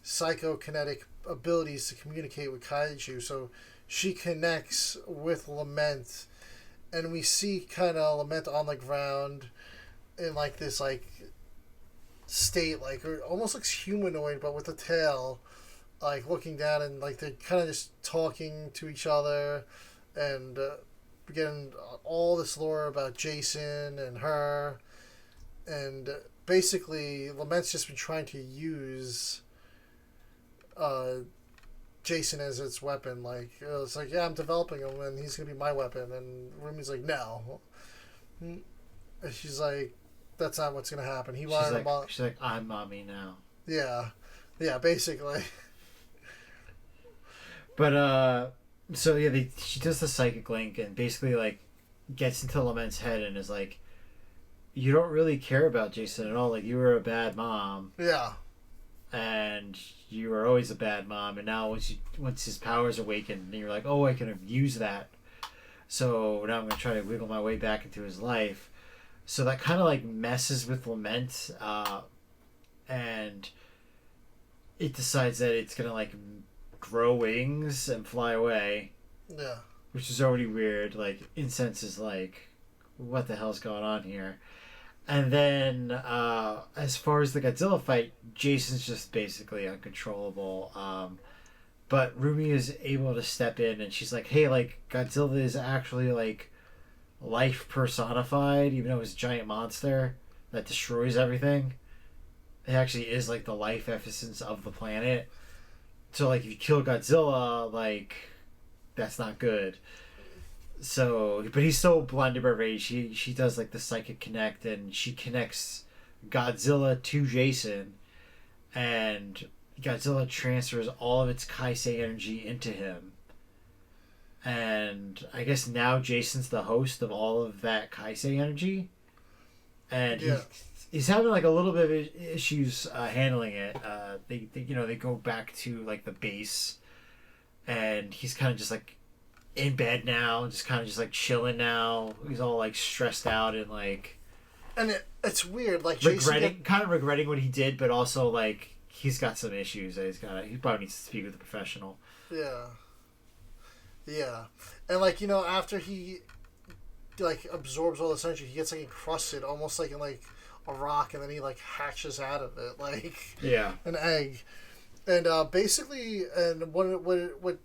psychokinetic abilities to communicate with Kaiju, so she connects with Lament, and we see kind of Lament on the ground in like this like state, like it almost looks humanoid, but with a tail, like looking down, and like they're kind of just talking to each other, and getting all this lore about Jacen and her, and basically Lament's just been trying to use Jacen as its weapon. Like it's like, yeah, I'm developing him and he's gonna be my weapon, and Rumi's like, no. And she's like, that's not what's gonna happen. She's like, I'm mommy now. Yeah, basically. But so yeah, she does the psychic link and basically like gets into Lament's head and is like, you don't really care about Jacen at all. Like, you were a bad mom. Yeah. And you were always a bad mom, and now once his powers awaken, you're like, oh, I can abuse that. So now I'm gonna try to wiggle my way back into his life. So that kind of like messes with Lament, and it decides that it's gonna like grow wings and fly away. Yeah. Which is already weird. Like, Incense is like, what the hell's going on here? And then, as far as the Godzilla fight, Jacen's just basically uncontrollable. But Rumi is able to step in, and she's like, hey, like, Godzilla is actually, like, life personified, even though it's a giant monster that destroys everything. It actually is, like, the life essence of the planet. So like if you kill Godzilla, like that's not good. So, but he's so blinded by rage. She does like the psychic connect, and she connects Godzilla to Jacen, and Godzilla transfers all of its Kai-sei energy into him. And I guess now Jacen's the host of all of that Kai-sei energy, and he's having like a little bit of issues handling it. They go back to like the base, and he's kind of just like in bed now, just kind of just like chilling now. He's all like stressed out and like, and it's weird, like kind of regretting what he did, but also like he's got some issues that he probably needs to speak with a professional. Yeah, and like after he like absorbs all this energy, he gets like encrusted, almost like in like a rock, and then he like hatches out of it like an egg. And basically, and what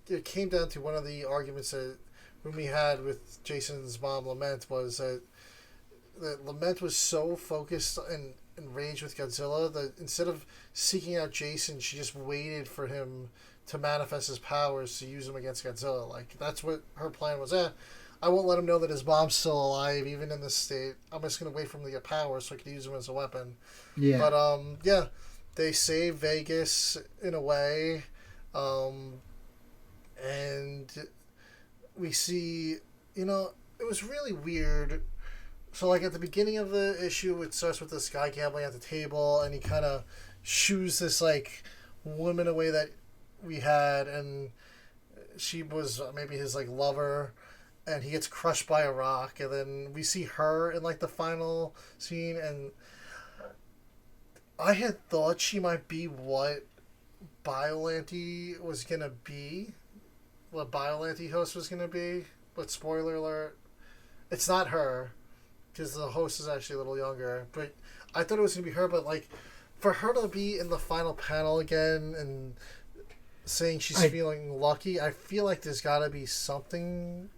it came down to, one of the arguments that Rumi had with Jacen's mom, Lament, was that Lament was so focused and enraged with Godzilla that instead of seeking out Jacen, she just waited for him to manifest his powers to use them against Godzilla. Like, that's what her plan was. I won't let him know that his mom's still alive, even in this state. I'm just going to wait for him to get powers so I can use him as a weapon. Yeah. But, they save Vegas in a way. And we see, it was really weird. So, like, at the beginning of the issue, it starts with this guy gambling at the table, and he kind of shoos this, like, woman away that we had, and she was maybe his, like, lover, and he gets crushed by a rock, and then we see her in, like, the final scene, and I had thought she might be what Biollante was going to be, what Biollante host was going to be, but spoiler alert, it's not her, because the host is actually a little younger, but I thought it was going to be her, but, like, for her to be in the final panel again and saying she's feeling lucky, I feel like there's got to be something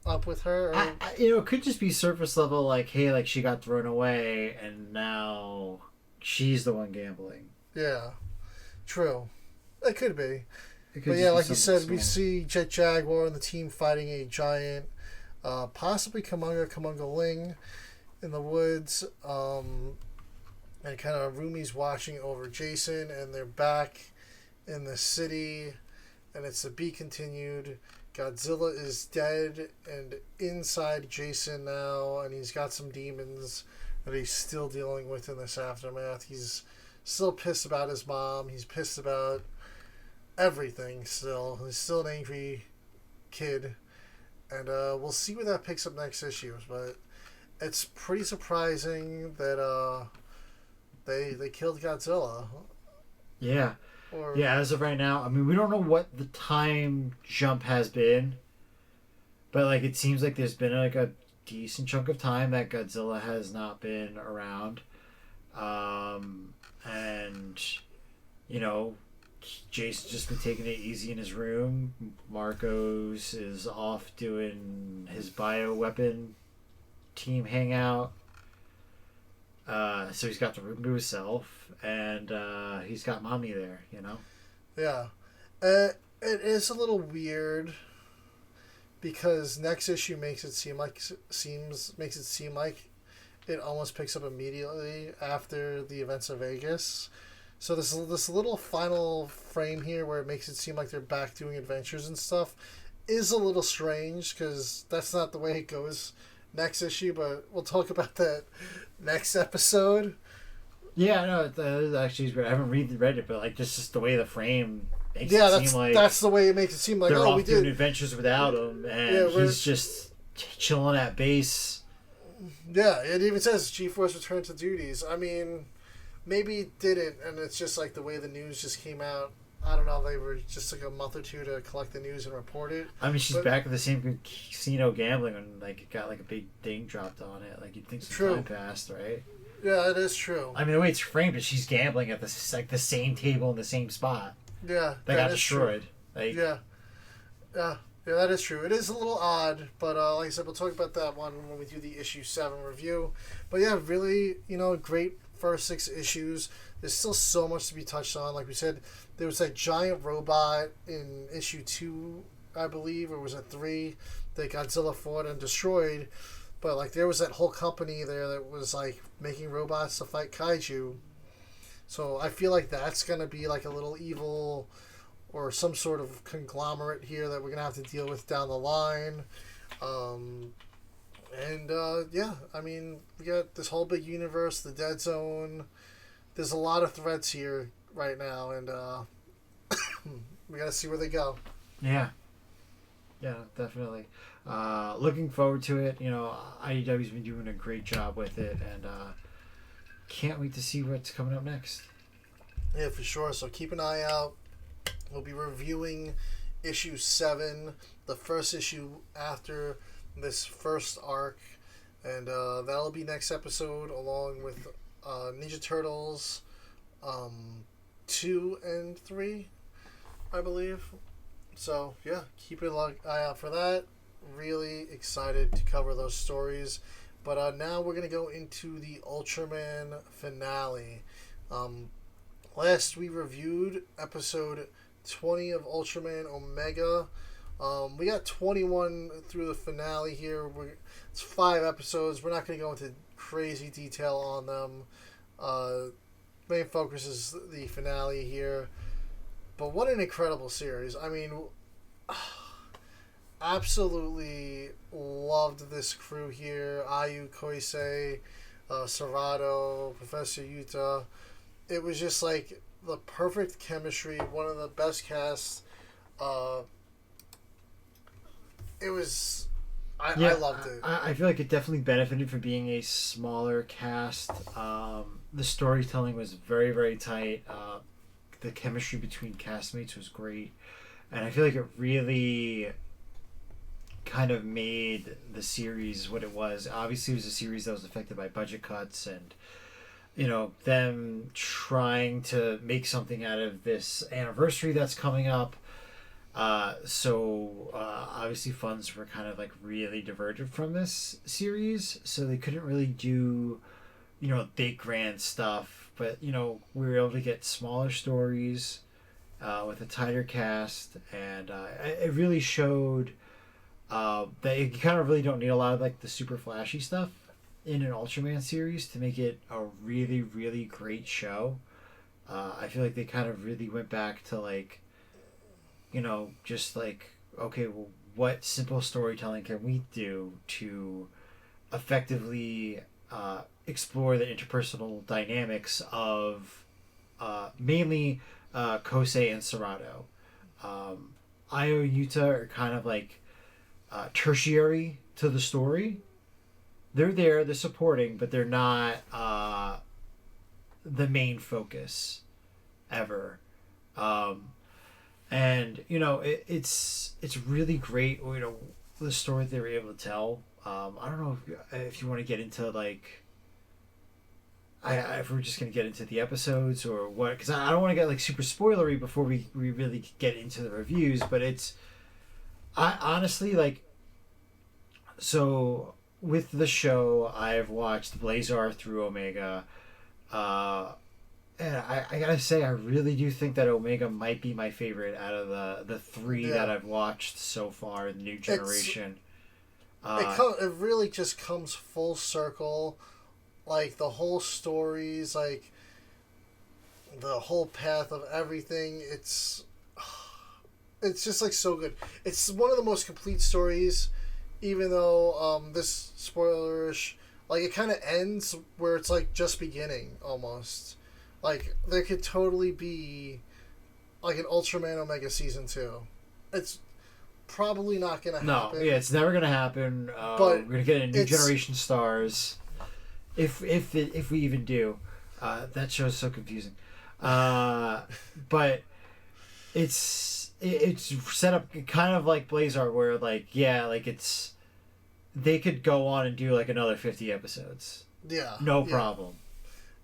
up with her. Or... it could just be surface level, like, hey, like, she got thrown away, and now she's the one gambling. Yeah, true. It could be. But yeah, like you said, small. We see Jet Jaguar and the team fighting a giant, possibly Kamunga Ling in the woods, and kind of Rumi's watching over Jacen, and they're back in the city, and it's to be continued. Godzilla is dead and inside Jacen now, and he's got some demons that he's still dealing with in this aftermath. He's still pissed about his mom. He's pissed about everything still. He's still an angry kid. And we'll see where that picks up next issue. But it's pretty surprising that they killed Godzilla. Yeah. As of right now, I mean, we don't know what the time jump has been. But, like, it seems like there's been, like, a decent chunk of time that Godzilla has not been around. And, Jacen's just been taking it easy in his room. Marcos is off doing his bioweapon team hangout. So he's got the room to himself, and he's got mommy there, Yeah. It is a little weird because next issue makes it seem like it almost picks up immediately after the events of Vegas. So this little final frame here where it makes it seem like they're back doing adventures and stuff is a little strange because that's not the way it goes next issue, but we'll talk about that next episode. Yeah, no, it actually is great. I haven't read it, but like just the way the frame makes it seem like that's the way it makes it seem like they're off doing adventures without him, and he's just chilling at base. Yeah, it even says G-Force returned to duties. I mean, maybe it didn't, and it's just like the way the news just came out. I don't know, they were just like a month or two to collect the news and report it. I mean, she's back at the same casino gambling, and like it got like a big ding dropped on it. Like you'd think some time passed, right? Yeah, it is true. I mean, the way it's framed is she's gambling at the same table in the same spot. Yeah, that got destroyed. Like, yeah, that is true. It is a little odd, but like I said, we'll talk about that one when we do the issue 7 review. But yeah, really, great first 6 issues. There's still so much to be touched on. Like we said, there was that giant robot in issue 2, I believe, or was it 3, that Godzilla fought and destroyed. But like there was that whole company there that was like making robots to fight Kaiju. So I feel like that's gonna be like a little evil or some sort of conglomerate here that we're gonna have to deal with down the line. Yeah, I mean, we got this whole big universe, the Deadzone. There's a lot of threads here right now, and we gotta see where they go. Yeah. Yeah, definitely. Looking forward to it. You know, IDW's been doing a great job with it, and can't wait to see what's coming up next. Yeah, for sure. So keep an eye out. We'll be reviewing issue 7, the first issue after this first arc, and that'll be next episode along with Ninja Turtles 2 and 3, I believe. So yeah, keep an eye out for that. Really excited to cover those stories. But now we're going to go into the Ultraman finale. Last we reviewed episode 20 of Ultraman Omega. We got 21 through the finale here. It's 5 episodes. We're not going to go into crazy detail on them. Main focus is the finale here. But what an incredible series. I mean, absolutely loved this crew here. Ayu, Kai-sei, Sorato, Professor Yuta. It was just like the perfect chemistry. One of the best casts. It was... I loved it. I feel like it definitely benefited from being a smaller cast. The storytelling was very, very tight. The chemistry between castmates was great. And I feel like it really kind of made the series what it was. Obviously, it was a series that was affected by budget cuts and, you know, them trying to make something out of this anniversary that's coming up. So obviously funds were kind of like really diverted from this series, so they couldn't really do, you know, big grand stuff. But, you know, we were able to get smaller stories with a tighter cast, and it really showed that you kind of really don't need a lot of like the super flashy stuff in an Ultraman series to make it a really, really great show. I feel like they kind of really went back to like, you know, just like, okay, well, what simple storytelling can we do to effectively explore the interpersonal dynamics of mainly Kosei and Sorato. Ayo and Yuta are kind of like tertiary to the story. They're there, they're supporting, but they're not the main focus ever. And, you know, it's really great, you know, the story they were able to tell. I don't know if you want to get into like, if we're just going to get into the episodes or what, because I don't want to get like super spoilery before we really get into the reviews, but I honestly like, so with the show, I've watched Blazar through Omega, and I gotta say, I really do think that Omega might be my favorite out of the 3 that I've watched so far in the new generation. It really just comes full circle. Like, the whole stories, like, the whole path of everything, it's just, like, so good. It's one of the most complete stories, even though, this spoilerish, like, it kind of ends where it's, like, just beginning, almost. Like, there could totally be, like, an Ultraman Omega Season 2. It's probably not going to happen. No, yeah, it's never going to happen. But we're going to get a new generation stars. If we even do. That show's so confusing. But it's set up kind of like Blazar, where, like, yeah, like, they could go on and do, like, another 50 episodes. Yeah. No problem.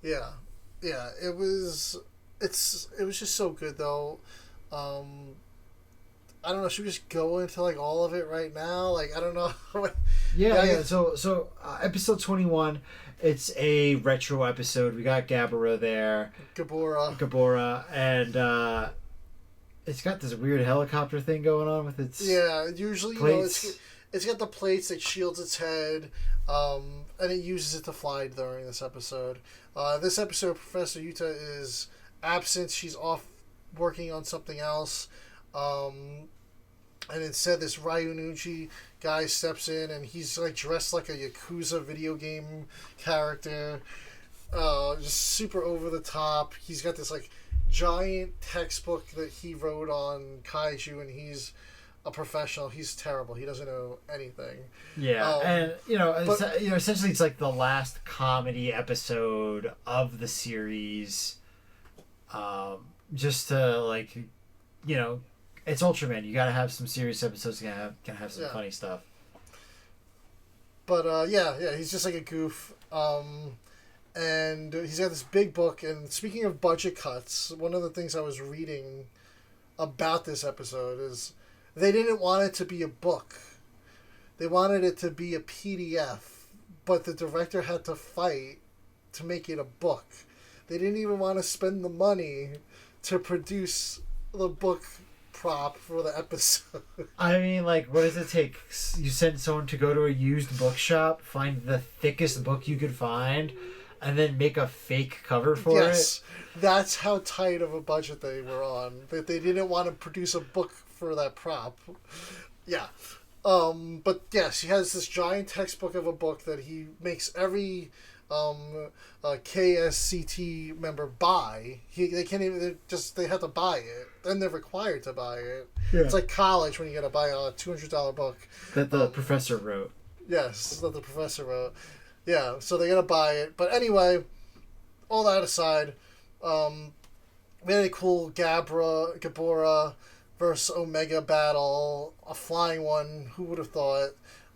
Yeah. Yeah, it was just so good, though. I don't know, should we just go into, like, all of it right now? Like, I don't know. Yeah. So episode 21, It's a retro episode. We got Gabora there. Gabora. And it's got this weird helicopter thing going on with its usually, plates. It's got the plates that shields its head, and it uses it to fly during this episode. This episode, Professor Yuta is absent. She's off working on something else. And instead, this Ryunuchi guy steps in, and he's like dressed like a Yakuza video game character. Just super over the top. He's got this like giant textbook that he wrote on Kaiju, and he's a professional. He's terrible. He doesn't know anything. Yeah, and essentially, it's like the last comedy episode of the series. Just to like, it's Ultraman. You gotta have some serious episodes. Can have some funny stuff. But he's just like a goof. And he's got this big book. And speaking of budget cuts, one of the things I was reading about this episode is they didn't want it to be a book. They wanted it to be a PDF, but the director had to fight to make it a book. They didn't even want to spend the money to produce the book prop for the episode. I mean, like, what does it take? You send someone to go to a used bookshop, find the thickest book you could find, and then make a fake cover for it? Yes. That's how tight of a budget they were on. That they didn't want to produce a book for that prop. Yeah. But yes, he has this giant textbook of a book that he makes every KSCT member buy. They can't even. They have to buy it. Then they're required to buy it. Yeah. It's like college when you got to buy a $200 book that the professor wrote. Yes, that the professor wrote. Yeah, so they got to buy it. But anyway, all that aside, we had a cool Gabora versus Omega battle, a flying one. Who would have thought?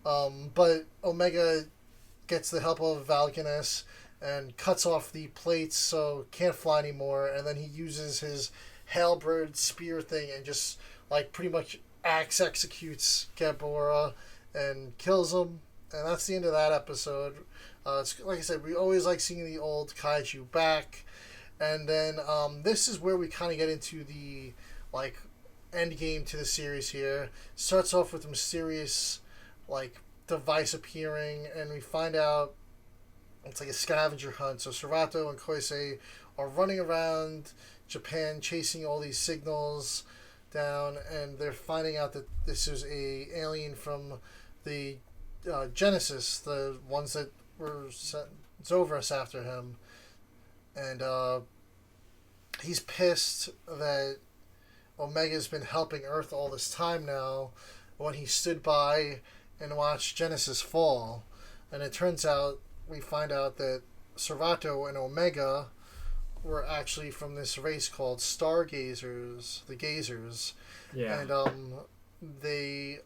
But Omega gets the help of Valganus and cuts off the plates, so can't fly anymore. And then he uses his halberd spear thing and just like pretty much executes Gabora and kills him. And that's the end of that episode. It's, like I said, we always like seeing the old Kaiju back. And then this is where we kind of get into the like end game to the series here. Starts off with a mysterious like device appearing, and we find out it's like a scavenger hunt. So Sorato and Kai-sei are running around Japan chasing all these signals down, and they're finding out that this is a alien from the Genesis, the ones that were sent Zomera after him. And he's pissed that Omega's been helping Earth all this time now when he stood by and watched Genesis fall. And it turns out, we find out that Sorato and Omega were actually from this race called Stargazers, the Gazers. Yeah. And they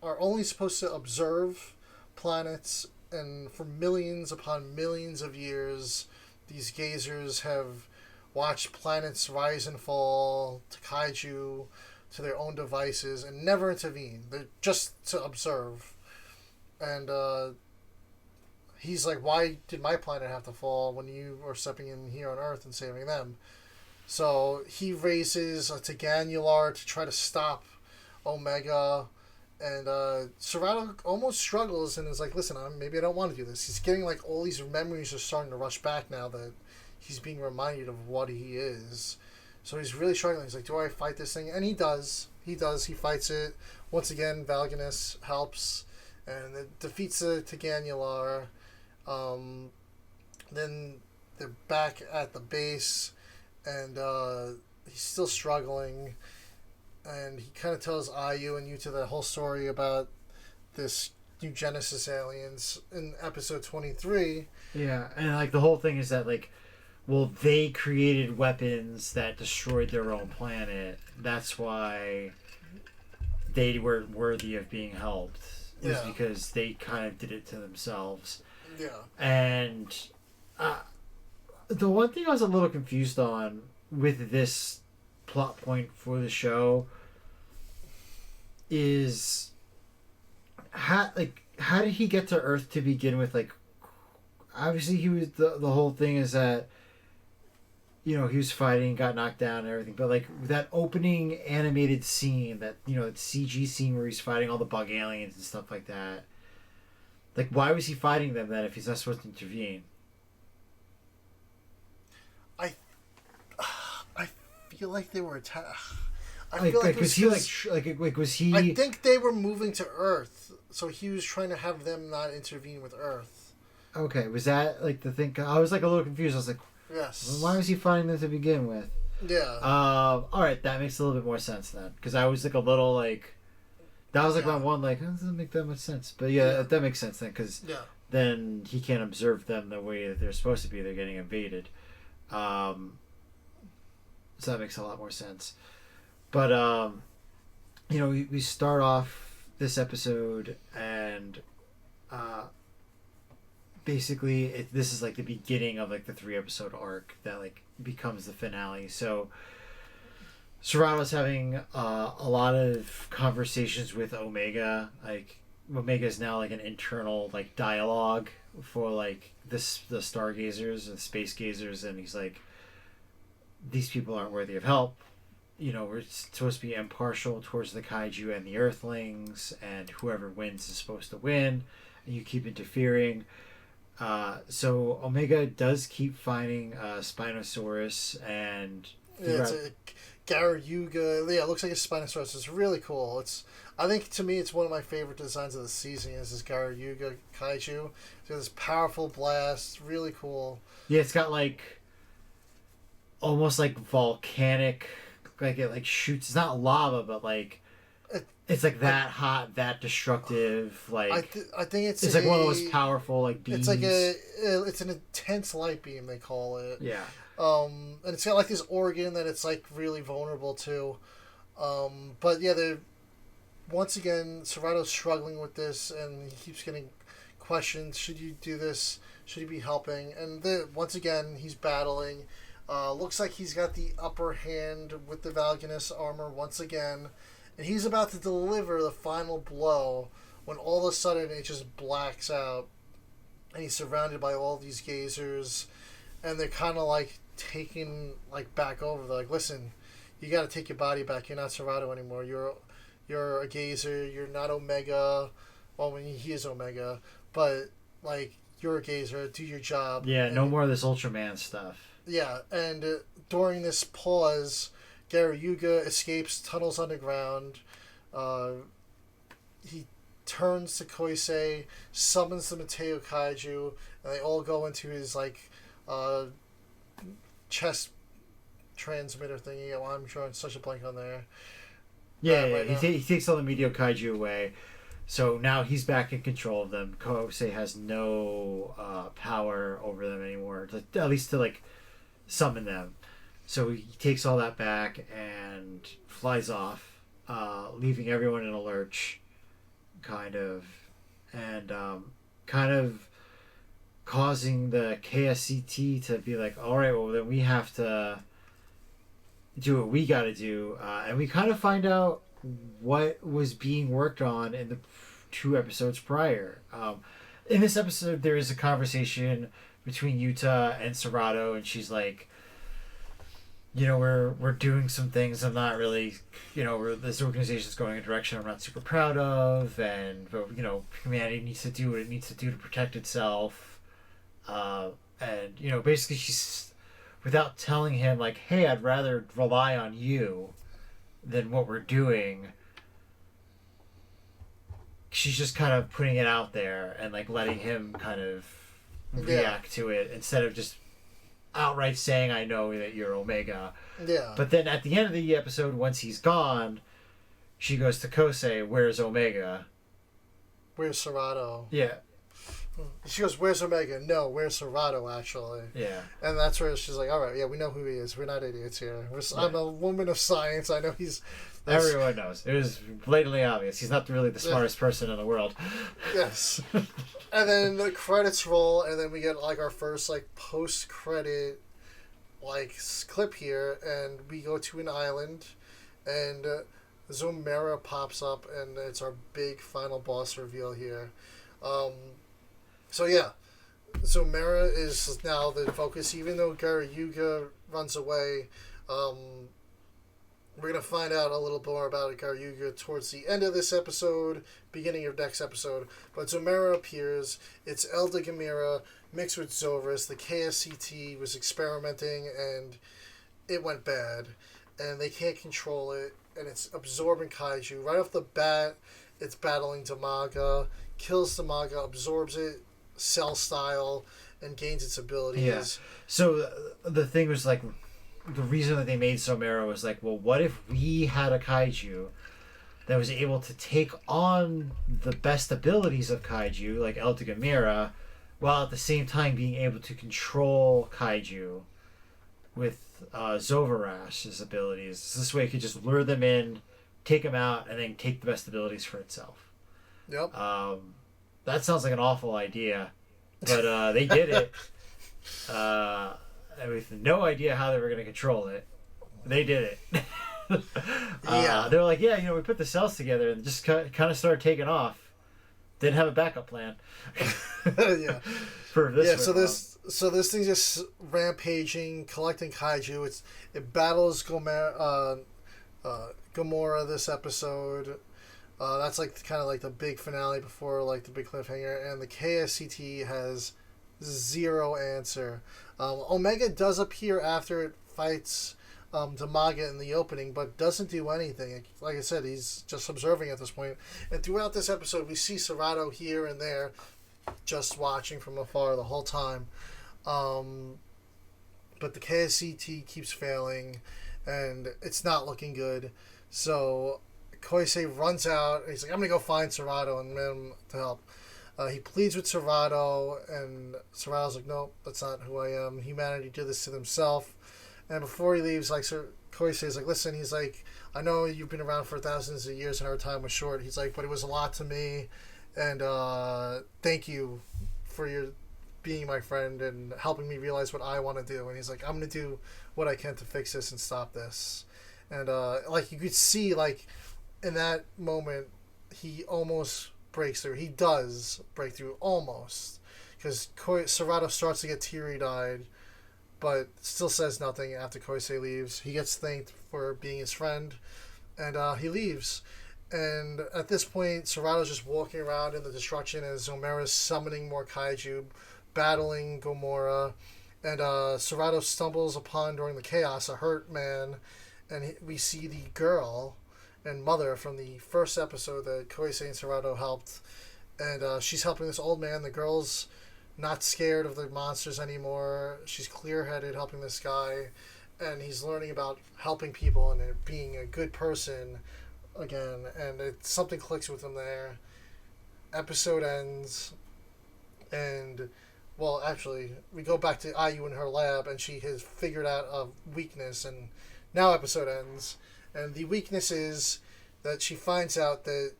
are only supposed to observe planets, and for millions upon millions of years, these Gazers have watched planets rise and fall to Kaiju, to their own devices, and never intervene. They're just to observe. And he's like, why did my planet have to fall when you were stepping in here on Earth and saving them? So he raises a Teganular to try to stop Omega. And Sorato almost struggles and is like, listen, maybe I don't want to do this. He's getting like all these memories are starting to rush back now that he's being reminded of what he is. So he's really struggling. He's like, do I fight this thing? And he does. He fights it. Once again, Valganus helps and it defeats the Teganular. Then they're back at the base, and he's still struggling. And he kind of tells Ayu and Yuta the whole story about this new Genesis aliens in episode 23. Yeah, and like the whole thing is that like, well, they created weapons that destroyed their own planet. That's why they were worthy of being helped. It was because they kind of did it to themselves. Yeah. And the one thing I was a little confused on with this plot point for the show is how did he get to Earth to begin with? Like, obviously he was the whole thing is that he was fighting, got knocked down and everything, but like that opening animated scene, that that CG scene where he's fighting all the bug aliens and stuff like that. Like, why was he fighting them then if he's not supposed to intervene? I feel like they were attacked. I Like, feel like was he was he? I think they were moving to Earth, so he was trying to have them not intervene with Earth. Okay, was that like the thing? I was like a little confused. I was like, yes. why was he fighting them to begin with? Yeah. All right, that makes a little bit more sense then, because I was like a little like, that was like my one like, that doesn't make that much sense. But yeah, that makes sense then, because then he can't observe them the way that they're supposed to be. They're getting invaded. So that makes a lot more sense. But we start off this episode and basically this is like the beginning of like the 3-episode arc that like becomes the finale. So Sorato's having a lot of conversations with Omega. Like Omega is now like an internal like dialogue for like the stargazers and space gazers, and he's like, these people aren't worthy of help. We're supposed to be impartial towards the kaiju and the earthlings, and whoever wins is supposed to win, and you keep interfering. So Omega does keep finding Spinosaurus, and it's a Gairyuga. Yeah, it looks like a Spinosaurus. It's really cool. I think to me it's one of my favorite designs of the season is this Gairyuga Kaiju. It's got this powerful blast, really cool. Yeah, it's got like almost like volcanic, like it like shoots. It's not lava, but like it's like that hot, that destructive. Like I think it's like one of those powerful like beams. It's like it's an intense light beam, they call it. Yeah. And it's got like this organ that it's like really vulnerable to. But yeah, they're once again Sorato's struggling with this, and he keeps getting questions. Should you do this? Should he be helping? And once again he's battling. Looks like he's got the upper hand with the Valganus armor once again. And he's about to deliver the final blow when all of a sudden it just blacks out. And he's surrounded by all these gazers. And they're kind of like taking like back over. They're like, listen, you got to take your body back. You're not Sorato anymore. You're a gazer. You're not Omega. Well, he is Omega. But like, you're a gazer. Do your job. Yeah, no more of this Ultraman stuff. Yeah, and during this pause, Gairyuga escapes, tunnels underground. He turns to Kai-sei, summons the Mateo Kaiju, and they all go into his like chest transmitter thingy. Oh, I'm drawing such a blank on there. Yeah, right he takes all the Mateo Kaiju away. So now he's back in control of them. Kai-sei has no power over them anymore, at least to like summon them. So he takes all that back and flies off, leaving everyone in a lurch, kind of, and kind of causing the KSCT to be like, all right, well then we have to do what we got to do, and we kind of find out what was being worked on in the 2 episodes prior. In this episode, there is a conversation between Yuta and Sorato, and she's like, we're doing some things I'm not really, this organization's going a direction I'm not super proud of, but humanity needs to do what it needs to do to protect itself, and basically she's, without telling him like, hey, I'd rather rely on you than what we're doing, she's just kind of putting it out there and like letting him kind of react to it instead of just outright saying, I know that you're Omega. Yeah. But then at the end of the episode, once he's gone, she goes to Kai-sei, where's Omega? Where's Sorato? Yeah. She goes, where's Omega? No, where's Sorato, actually? Yeah. And that's where she's like, all right, yeah, we know who he is. We're not idiots here. I'm a woman of science. I know he's... Everyone knows. It was blatantly obvious. He's not really the smartest person in the world. Yes. And then the credits roll, and then we get like our first like post-credit like clip here, and we go to an island, and Zomera pops up, and it's our big final boss reveal here. So yeah, Zomera is now the focus, even though Gairyuga runs away. We're going to find out a little more about Gairyuga towards the end of this episode, beginning of next episode. But Zomera appears. It's Elda Gamera mixed with Zoris. The KSCT was experimenting and it went bad. And they can't control it. And it's absorbing Kaiju. Right off the bat, it's battling Damaga. Kills Damaga, absorbs it, cell style, and gains its abilities. Yeah. So the thing was like, the reason that they made Zomera was like, well, what if we had a kaiju that was able to take on the best abilities of kaiju, like El Gamera, while at the same time being able to control kaiju with Zovarash's abilities. This way it could just lure them in, take them out, and then take the best abilities for itself. Yep. That sounds like an awful idea, but they did it. With no idea how they were going to control it. They did it. Yeah. They were like, yeah, we put the cells together and just kind of started taking off. Didn't have a backup plan. Yeah. For this. Yeah. So this thing's just rampaging, collecting kaiju. It battles Gamora this episode. That's like kind of like the big finale before like the big cliffhanger, and the KSCT has zero answer. Omega does appear after it fights Damaga in the opening, but doesn't do anything. Like I said, he's just observing at this point. And throughout this episode, we see Sorato here and there, just watching from afar the whole time. But the KSCT keeps failing, and it's not looking good. So Kai-sei runs out, and he's like, I'm going to go find Sorato and him to help. He pleads with Sorato, and Sorato's like, nope, that's not who I am. Humanity did this to themselves. And before he leaves, like, Kai-sei's like, listen, he's like, I know you've been around for thousands of years and our time was short. He's like, but it was a lot to me, and thank you for your being my friend and helping me realize what I want to do. And he's like, I'm going to do what I can to fix this and stop this. And, like, you could see, like, in that moment, he almost breaks through. He does break through almost, because Sorato starts to get teary-eyed, but still says nothing after Kai-sei leaves. He gets thanked for being his friend, and he leaves. And at this point, Sorato's just walking around in the destruction as Zomera's summoning more kaiju, battling Gamora, and Sorato stumbles upon, during the chaos, a hurt man, and we see the girl and mother from the first episode that Kai-sei and Sorato helped, and she's helping this old man. The girl's not scared of the monsters anymore. She's clear-headed, helping this guy, and he's learning about helping people and being a good person again, and something clicks with him there. Episode ends, and, well, actually, we go back to IU in her lab, and she has figured out a weakness, and now episode ends. And the weakness is that she finds out that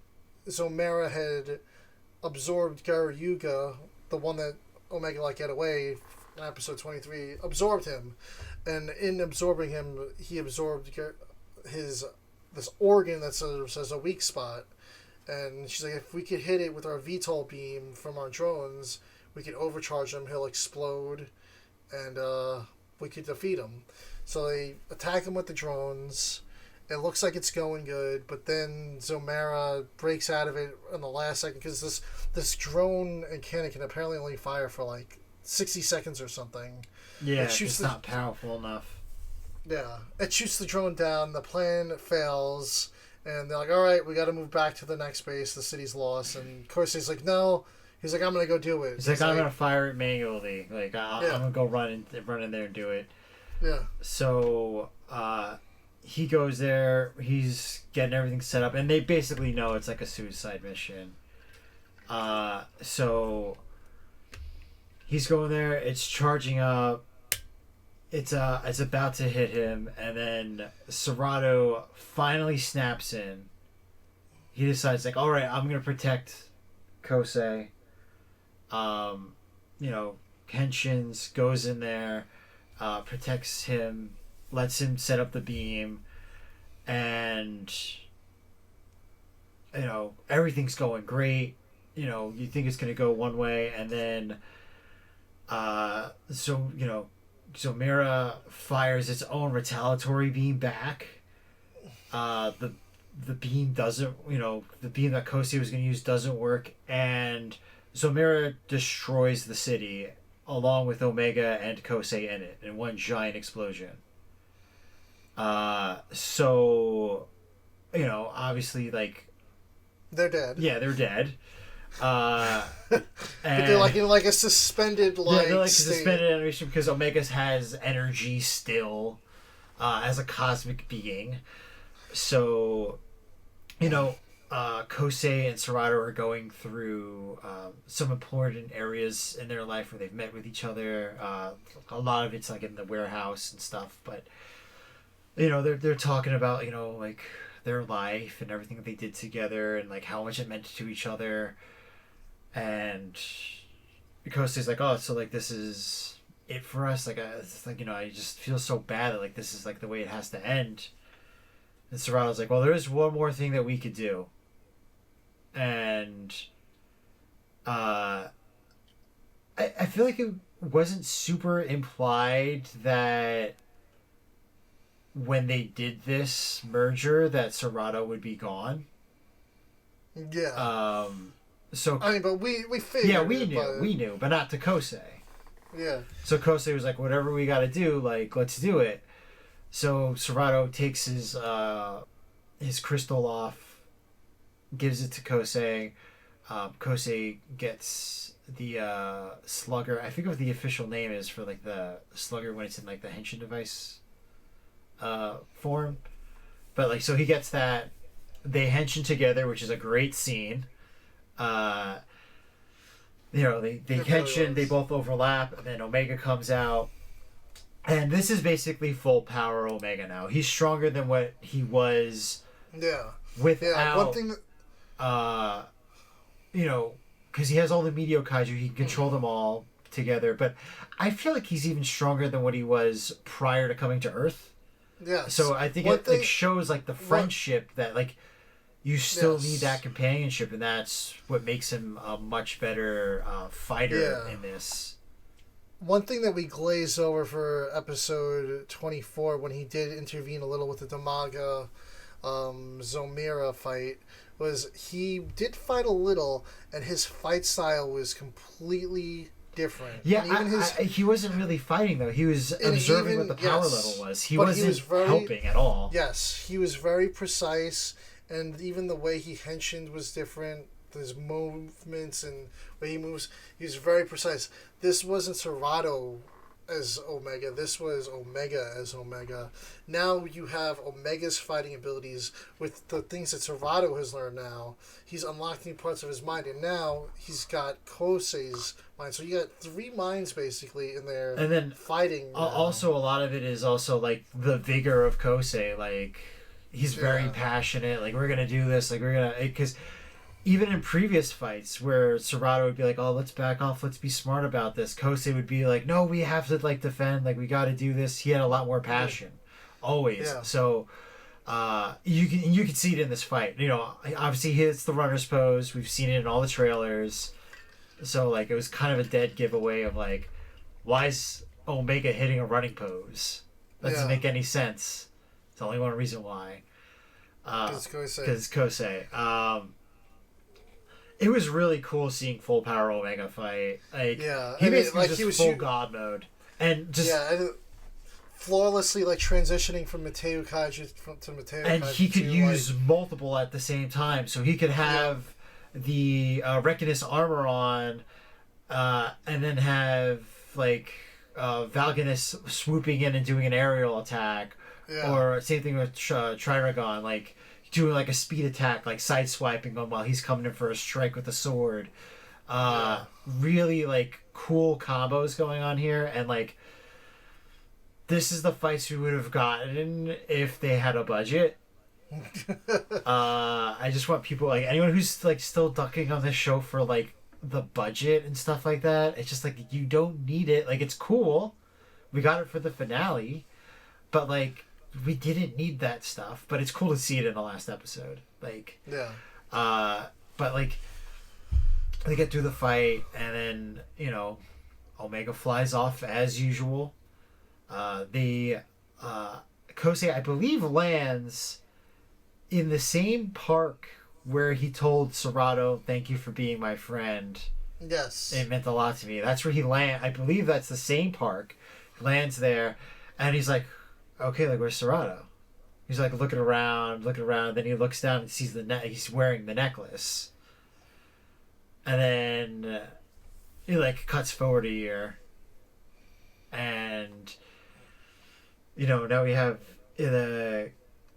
Zomera had absorbed Gairyuga, the one that Omega let get away in episode 23, absorbed him. And in absorbing him, he absorbed this organ that serves as a weak spot. And she's like, if we could hit it with our VTOL beam from our drones, we could overcharge him, he'll explode, and we could defeat him. So they attack him with the drones. It looks like it's going good, but then Zomera breaks out of it in the last second, because this drone and cannon can apparently only fire for like 60 seconds or something. Yeah, it's not powerful enough. Yeah, it shoots the drone down, the plan fails, and they're like, alright, we gotta move back to the next base, the city's lost, and Kai-sei's like, no. He's like, I'm gonna go do it. He's like, I'm gonna fire it manually. Like, I'm gonna go run in there and do it. Yeah. So, he goes there, he's getting everything set up, and they basically know it's like a suicide mission. So he's going there, it's charging up, it's about to hit him, and then Sorato finally snaps in. He decides, like, alright, I'm gonna protect Kai-sei. Henshin's goes in there, protects him, lets him set up the beam, and everything's going great. You think it's going to go one way, and then So Zomera fires its own retaliatory beam back. The beam doesn't, the beam that Kosei was going to use doesn't work, and Zomera destroys the city along with Omega and Kosei in it in one giant explosion. So, obviously, like, they're dead. Yeah, they're dead. But they're like in like a suspended light. Yeah, they're like state. suspended animation because Omega has energy still as a cosmic being. So, Kosei and Sorato are going through some important areas in their life where they've met with each other. A lot of it's like in the warehouse and stuff, but they're talking about like their life and everything that they did together and like how much it meant to each other. And Kosei's like, oh, so like this is it for us. Like, it's like I just feel so bad that like this is like the way it has to end. And Sorato's like, well, there is one more thing that we could do. And I feel like it wasn't super implied that when they did this merger that Sorato would be gone. Yeah. So I mean, but we figured. Yeah, we knew, but not to Kosei. Yeah. So Kosei was like, whatever we got to do, like, let's do it. So Sorato takes his crystal off, gives it to Kosei. Kosei gets the slugger. I forget what the official name is for like the slugger when it's in like the henshin device form. But like, so he gets that. They henshin together, which is a great scene. They henshin, they both overlap, and then Omega comes out. And this is basically full power Omega now. He's stronger than what he was. Yeah. Without, one thing because he has all the Medio Kaiju, he can control them all together. But I feel like he's even stronger than what he was prior to coming to Earth. Yeah. So I think it shows like the friendship that like you still need that companionship, and that's what makes him a much better fighter in this. One thing that we glazed over for episode 24 when he did intervene a little with the Damaga Zomera fight was he did fight a little, and his fight style was completely different. Yeah, he wasn't really fighting though. He was observing what the power level was. He wasn't helping at all. Yes, he was very precise, and even the way he henshined was different. His movements and way he moves, he was very precise. This wasn't Sorato as Omega. This was Omega as Omega. Now you have Omega's fighting abilities with the things that Sorato has learned now. He's unlocked new parts of his mind, and now he's got Kosei's mind. So you got three minds basically in there, and then fighting. Also, a lot of it is also like the vigor of Kosei. Like he's very passionate. Like we're gonna do this. Like we're gonna because. Even in previous fights where Sorato would be like, oh, let's back off, let's be smart about this, Kosei would be like, no, we have to like defend, like we got to do this. He had a lot more passion, always. Yeah. So you can see it in this fight. Obviously he hits the runner's pose. We've seen it in all the trailers. So like it was kind of a dead giveaway of like, why is Omega hitting a running pose? That doesn't make any sense. It's only one reason why. Because it's Kosei. It was really cool seeing full power Omega fight. Like, he basically he was full god mode, and just flawlessly like transitioning from Mateo Kaiju to Mateo. And Kaiju he could use multiple at the same time, so he could have the Reckonus armor on, and then have like Valganus swooping in and doing an aerial attack, or same thing with Trigon, like. Doing like a speed attack, like side swiping him while he's coming in for a strike with a sword. Really like cool combos going on here, and like this is the fights we would have gotten if they had a budget. I just want people like anyone who's like still ducking on this show for like the budget and stuff like that. It's just like you don't need it. Like it's cool, we got it for the finale, but like. We didn't need that stuff, but it's cool to see it in the last episode. Like, but like, they get through the fight, and then Omega flies off as usual. The Kosei, I believe, lands in the same park where he told Sorato, "Thank you for being my friend." Yes. It meant a lot to me. That's where he land. I believe that's the same park. He lands there, and he's like, "Okay, like where's Sorato?" He's like looking around. Then he looks down and sees he's wearing the necklace. And then he like cuts forward a year, and now we have the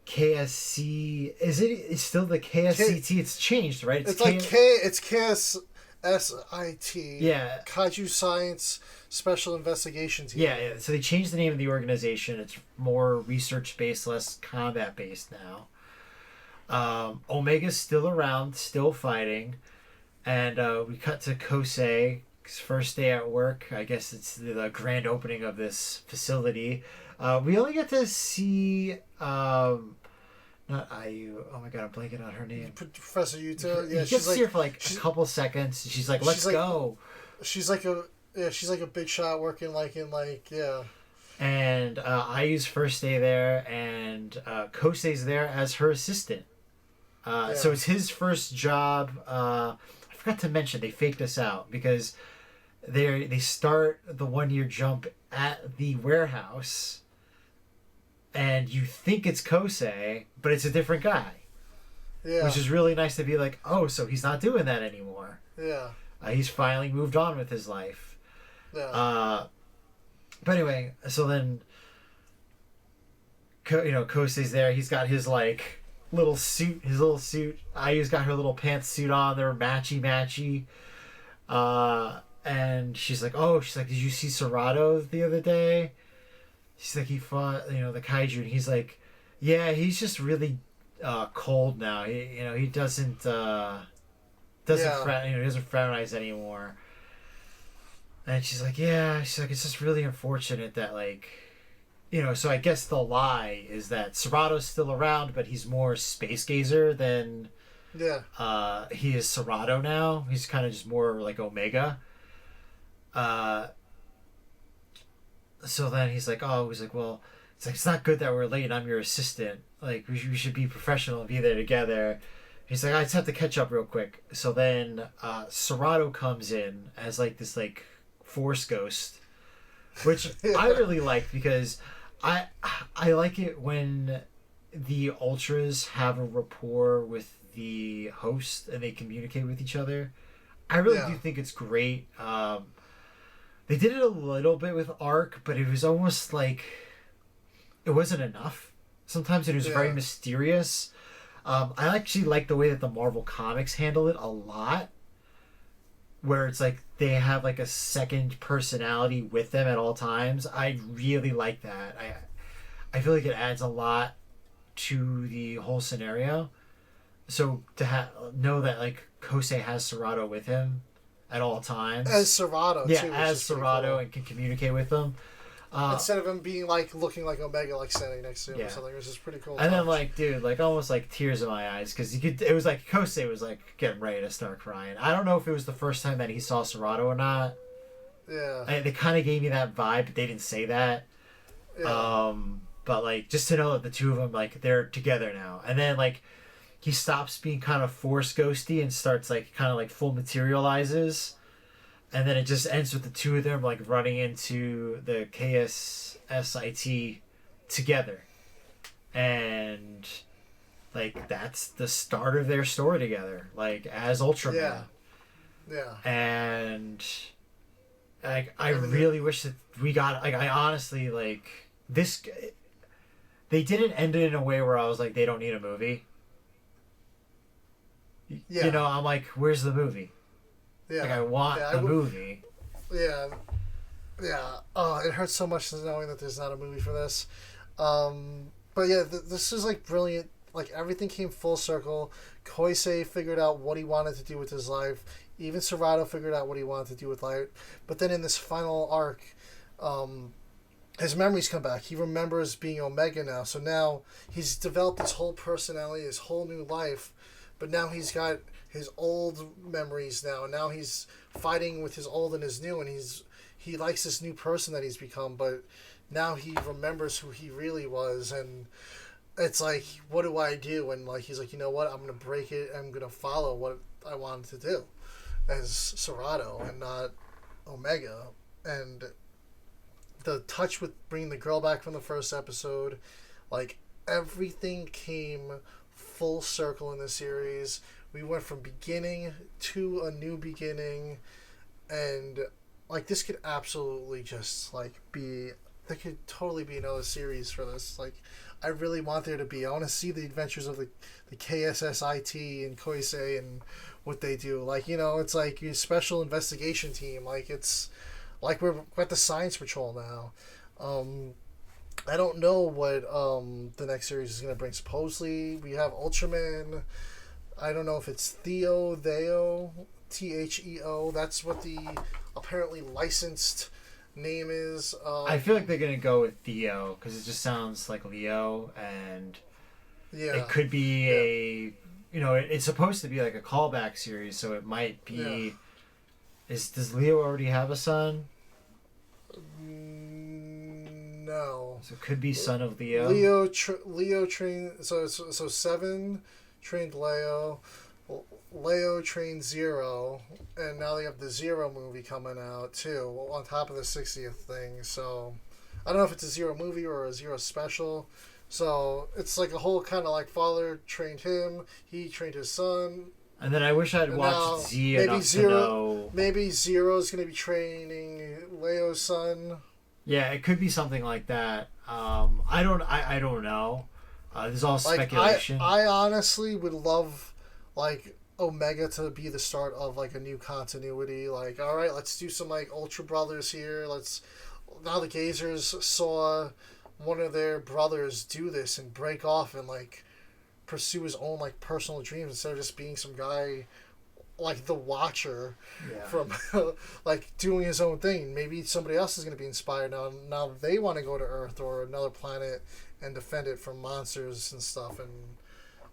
KSC. It's still the KSCT? It's changed, right? It's like It's KSSIT. Yeah. Kaiju Science Special Investigation Team. Yeah. So they changed the name of the organization. It's more research based, less combat based now. Omega's still around, still fighting, and we cut to Kosei's first day at work. I guess it's the grand opening of this facility. We only get to see not Ayu. Oh my god, I'm blanking on her name. Professor Yuta. Yeah, she's like, here for like a couple seconds. She's like, "Let's go." She's like a big shot working And Ayu's first day there, and Kosei's there as her assistant. So it's his first job. I forgot to mention they faked us out because they start the 1 year jump at the warehouse. And you think it's Kosei, but it's a different guy. Yeah. Which is really nice to be like, oh, so he's not doing that anymore. Yeah. He's finally moved on with his life. Yeah. But anyway, so then, Kosei's there. He's got his little suit. Ayu's got her little pantsuit on. They're matchy. And she's like, did you see Sorato the other day? She's like, he fought, the kaiju, and he's like, yeah, he's just really cold now. He doesn't fraternize anymore. And she's like, it's just really unfortunate that so I guess the lie is that Sorato's still around, but he's more space gazer than he is Sorato now. He's kind of just more like Omega. So then he's like, well, it's not good that we're late. I'm your assistant. Like, we should be professional and be there together. He's like, I just have to catch up real quick. So then Sorato comes in as this force ghost, which I really like because I like it when the Ultras have a rapport with the host and they communicate with each other. I really do think it's great. They did it a little bit with Arc, but it was almost like it wasn't enough. Sometimes it was very mysterious. I actually like the way that the Marvel Comics handle it a lot, where it's like they have a second personality with them at all times. I really like that. I feel like it adds a lot to the whole scenario. So to know that Kosei has Sorato with him at all times. As Sorato, too. Yeah, as Sorato, cool. And can communicate with them. Instead of him being looking like Omega, standing next to him or something, which is pretty cool. And then almost tears in my eyes because it was like Kosei was getting ready to start crying. I don't know if it was the first time that he saw Sorato or not. Yeah. They kind of gave me that vibe, but they didn't say that. Yeah. But just to know that the two of them they're together now, and then he stops being kind of force ghosty and starts full materializes. And then it just ends with the two of them running into the KSSIT together. And that's the start of their story together. As Ultraman. Yeah. And I really wish that we got I honestly this they didn't end it in a way where I was they don't need a movie. Yeah. I'm where's the movie? Yeah. I want the movie. Yeah. Yeah. Oh, it hurts so much knowing that there's not a movie for this. But yeah, this is brilliant. Everything came full circle. Kosei figured out what he wanted to do with his life. Even Sorato figured out what he wanted to do with life. But then in this final arc, his memories come back. He remembers being Omega now. So now he's developed his whole personality, his whole new life. But now he's got his old memories now. And now he's fighting with his old and his new. And he's he likes this new person that he's become, but now he remembers who he really was, and it's like, what do I do? And like he's like, you know what? I'm gonna break it. I'm gonna follow what I wanted to do as Sorato and not Omega. And the touch with bringing the girl back from the first episode, like everything came full circle in the series. We went from beginning to a new beginning, and like this could absolutely just like be. There could totally be another series for this. Like, I really want there to be. I want to see the adventures of the KSSIT and Kai-sei and what they do. Like, you know, it's like your special investigation team. Like, it's like we're at the Science Patrol now. I don't know what the next series is going to bring. Supposedly, we have Ultraman. I don't know if it's Theo, Theo. That's what the apparently licensed name is. I feel like they're gonna go with Theo because it just sounds like Leo, and it could be a, you know, it's supposed to be like a callback series, so it might be. Does Leo already have a son? No. So it could be son of Leo. Leo trained. So 7 trained Leo. Leo trained Zero, and now they have the Zero movie coming out too, on top of the 60th thing. So I don't know if it's a Zero movie or a Zero special. So it's like a whole kind of like father trained him, he trained his son. And then I wish I'd watched Z enough to know. Maybe Zero's going to be training Leo's son. Yeah, it could be something like that. I don't know. This is all speculation. I honestly would love like Omega to be the start of like a new continuity. Like, all right, let's do some like Ultra Brothers here. Now the Gazers saw one of their brothers do this and break off and like pursue his own like personal dreams instead of just being some guy like the Watcher from like doing his own thing. Maybe somebody else is going to be inspired now they want to go to Earth or another planet and defend it from monsters and stuff. And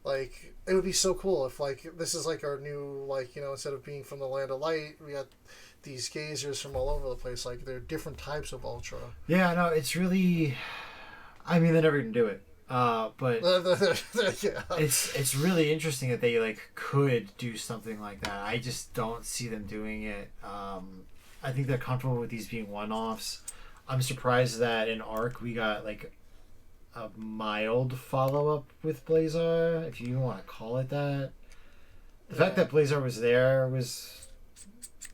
like, it would be so cool if like this is like our new, like, you know, instead of being from the land of light, we got these gazers from all over the place. Like, they're different types of Ultra. Yeah, no, it's really, I mean, they're never gonna do it. But it's really interesting that they like could do something like that. I just don't see them doing it. I think they're comfortable with these being one-offs. I'm surprised that in Arc we got like a mild follow-up with Blazar, if you want to call it that. The fact that Blazar was there was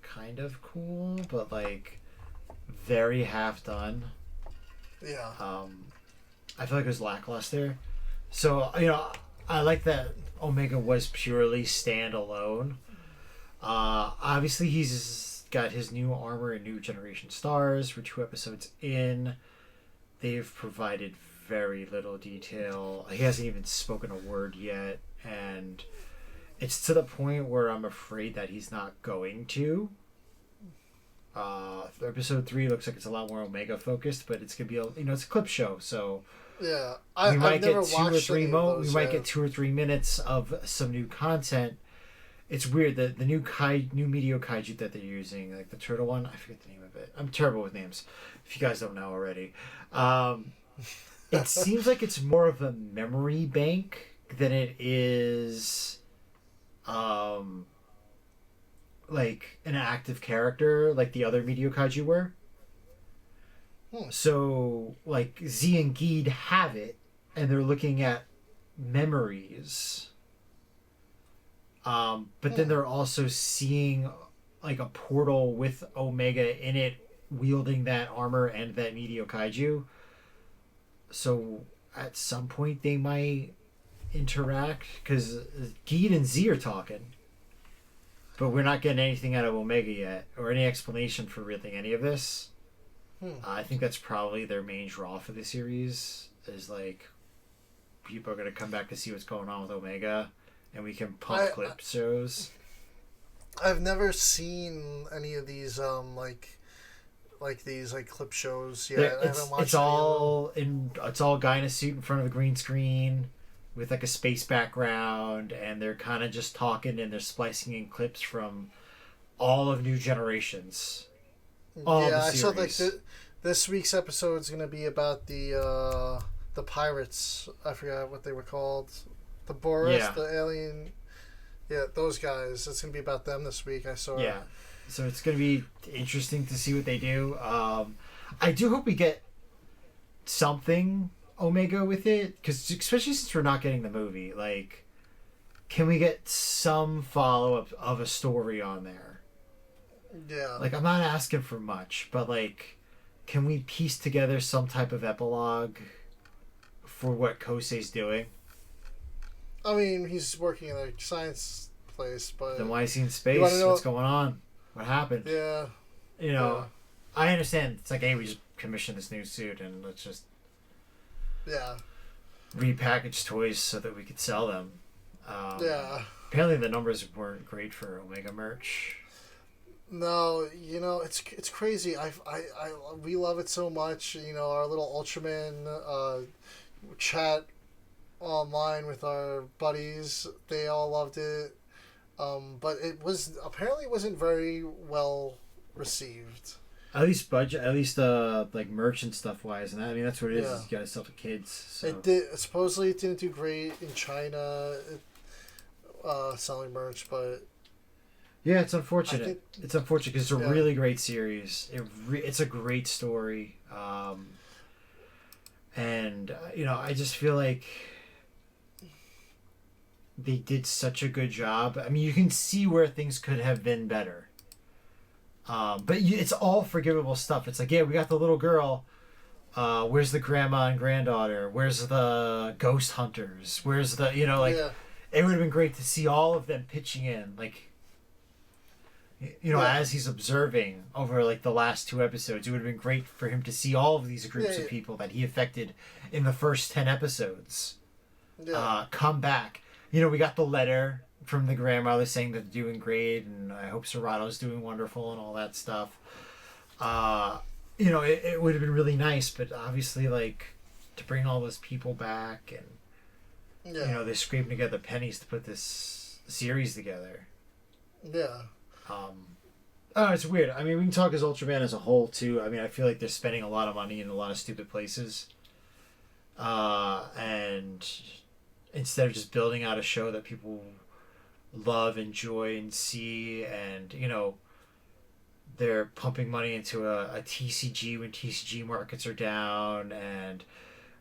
kind of cool, but like very half done. Yeah. I feel like it was lackluster. So, you know, I like that Omega was purely standalone. Obviously, he's got his new armor and new generation stars. We're 2 episodes in. They've provided very little detail. He hasn't even spoken a word yet. And it's to the point where I'm afraid that he's not going to. Episode 3 looks like it's a lot more Omega focused, but it's gonna be it's a clip show, so yeah, we might get 2 or 3 we might get 2 or 3 minutes of some new content. It's weird that the new Medio Kaiju that they're using, like the turtle one, I forget the name of it. I'm terrible with names. If you guys don't know already, it seems like it's more of a memory bank than it is like an active character like the other Medio Kaiju were. So like Z and Geed have it and they're looking at memories, but then they're also seeing like a portal with Omega in it wielding that armor and that Medio Kaiju. So at some point they might interact because Geed and Z are talking. But we're not getting anything out of Omega yet, or any explanation for really any of this. I think that's probably their main draw for the series, is like, people are going to come back to see what's going on with Omega, and we can pump clip shows. I've never seen any of these, like these like clip shows yet. I haven't watched it's all guy in a suit in front of a green screen, with like a space background, and they're kind of just talking and they're splicing in clips from all of New Generations. all the I saw series. this week's episode is going to be about the pirates. I forgot what they were called. The Boris, Yeah. the alien. Yeah, those guys. It's going to be about them this week. I saw. Yeah. So it's going to be interesting to see what they do. I do hope we get something Omega with it, because especially since we're not getting the movie, like, can we get some follow-up of a story on there? Yeah. Like, I'm not asking for much, but, like, can we piece together some type of epilogue for what Kosei's doing? I mean, he's working in a science place, but... Then why is he in space? know... What's going on? What happened? Yeah. You know, I understand. It's like, hey, we just commissioned this new suit, and let's just... Yeah. repackage toys so that we could sell them. Yeah. Apparently the numbers weren't great for Omega merch. No, you know, it's crazy. We love it so much. You know, our little Ultraman chat online with our buddies, they all loved it. But it apparently wasn't very well received. At least budget, at least like merch and stuff wise, and I mean that's what it is. Yeah. Is you gotta sell to kids. So. It did. Supposedly, it didn't do great in China, selling merch, but Yeah, it's unfortunate. It's unfortunate because it's a really great series. It's a great story, and you know, I just feel like they did such a good job. I mean, you can see where things could have been better. But it's all forgivable stuff. It's like, yeah, we got the little girl. Where's the grandma and granddaughter? Where's the ghost hunters? Where's the, you know, like, it would have been great to see all of them pitching in, like, you know, as he's observing over, like, the last 2 episodes. It would have been great for him to see all of these groups of people that he affected in the first 10 episodes come back. You know, we got the letter from the grandmother saying that they're doing great, and I hope Sorato's doing wonderful and all that stuff. You know, it would have been really nice, but obviously, like, to bring all those people back, and you know, they're scraping together pennies to put this series together. Yeah. Oh, it's weird. I mean, we can talk as Ultraman as a whole too. I mean, I feel like they're spending a lot of money in a lot of stupid places, and instead of just building out a show that people love, enjoy, and see, and you know, they're pumping money into a TCG when TCG markets are down, and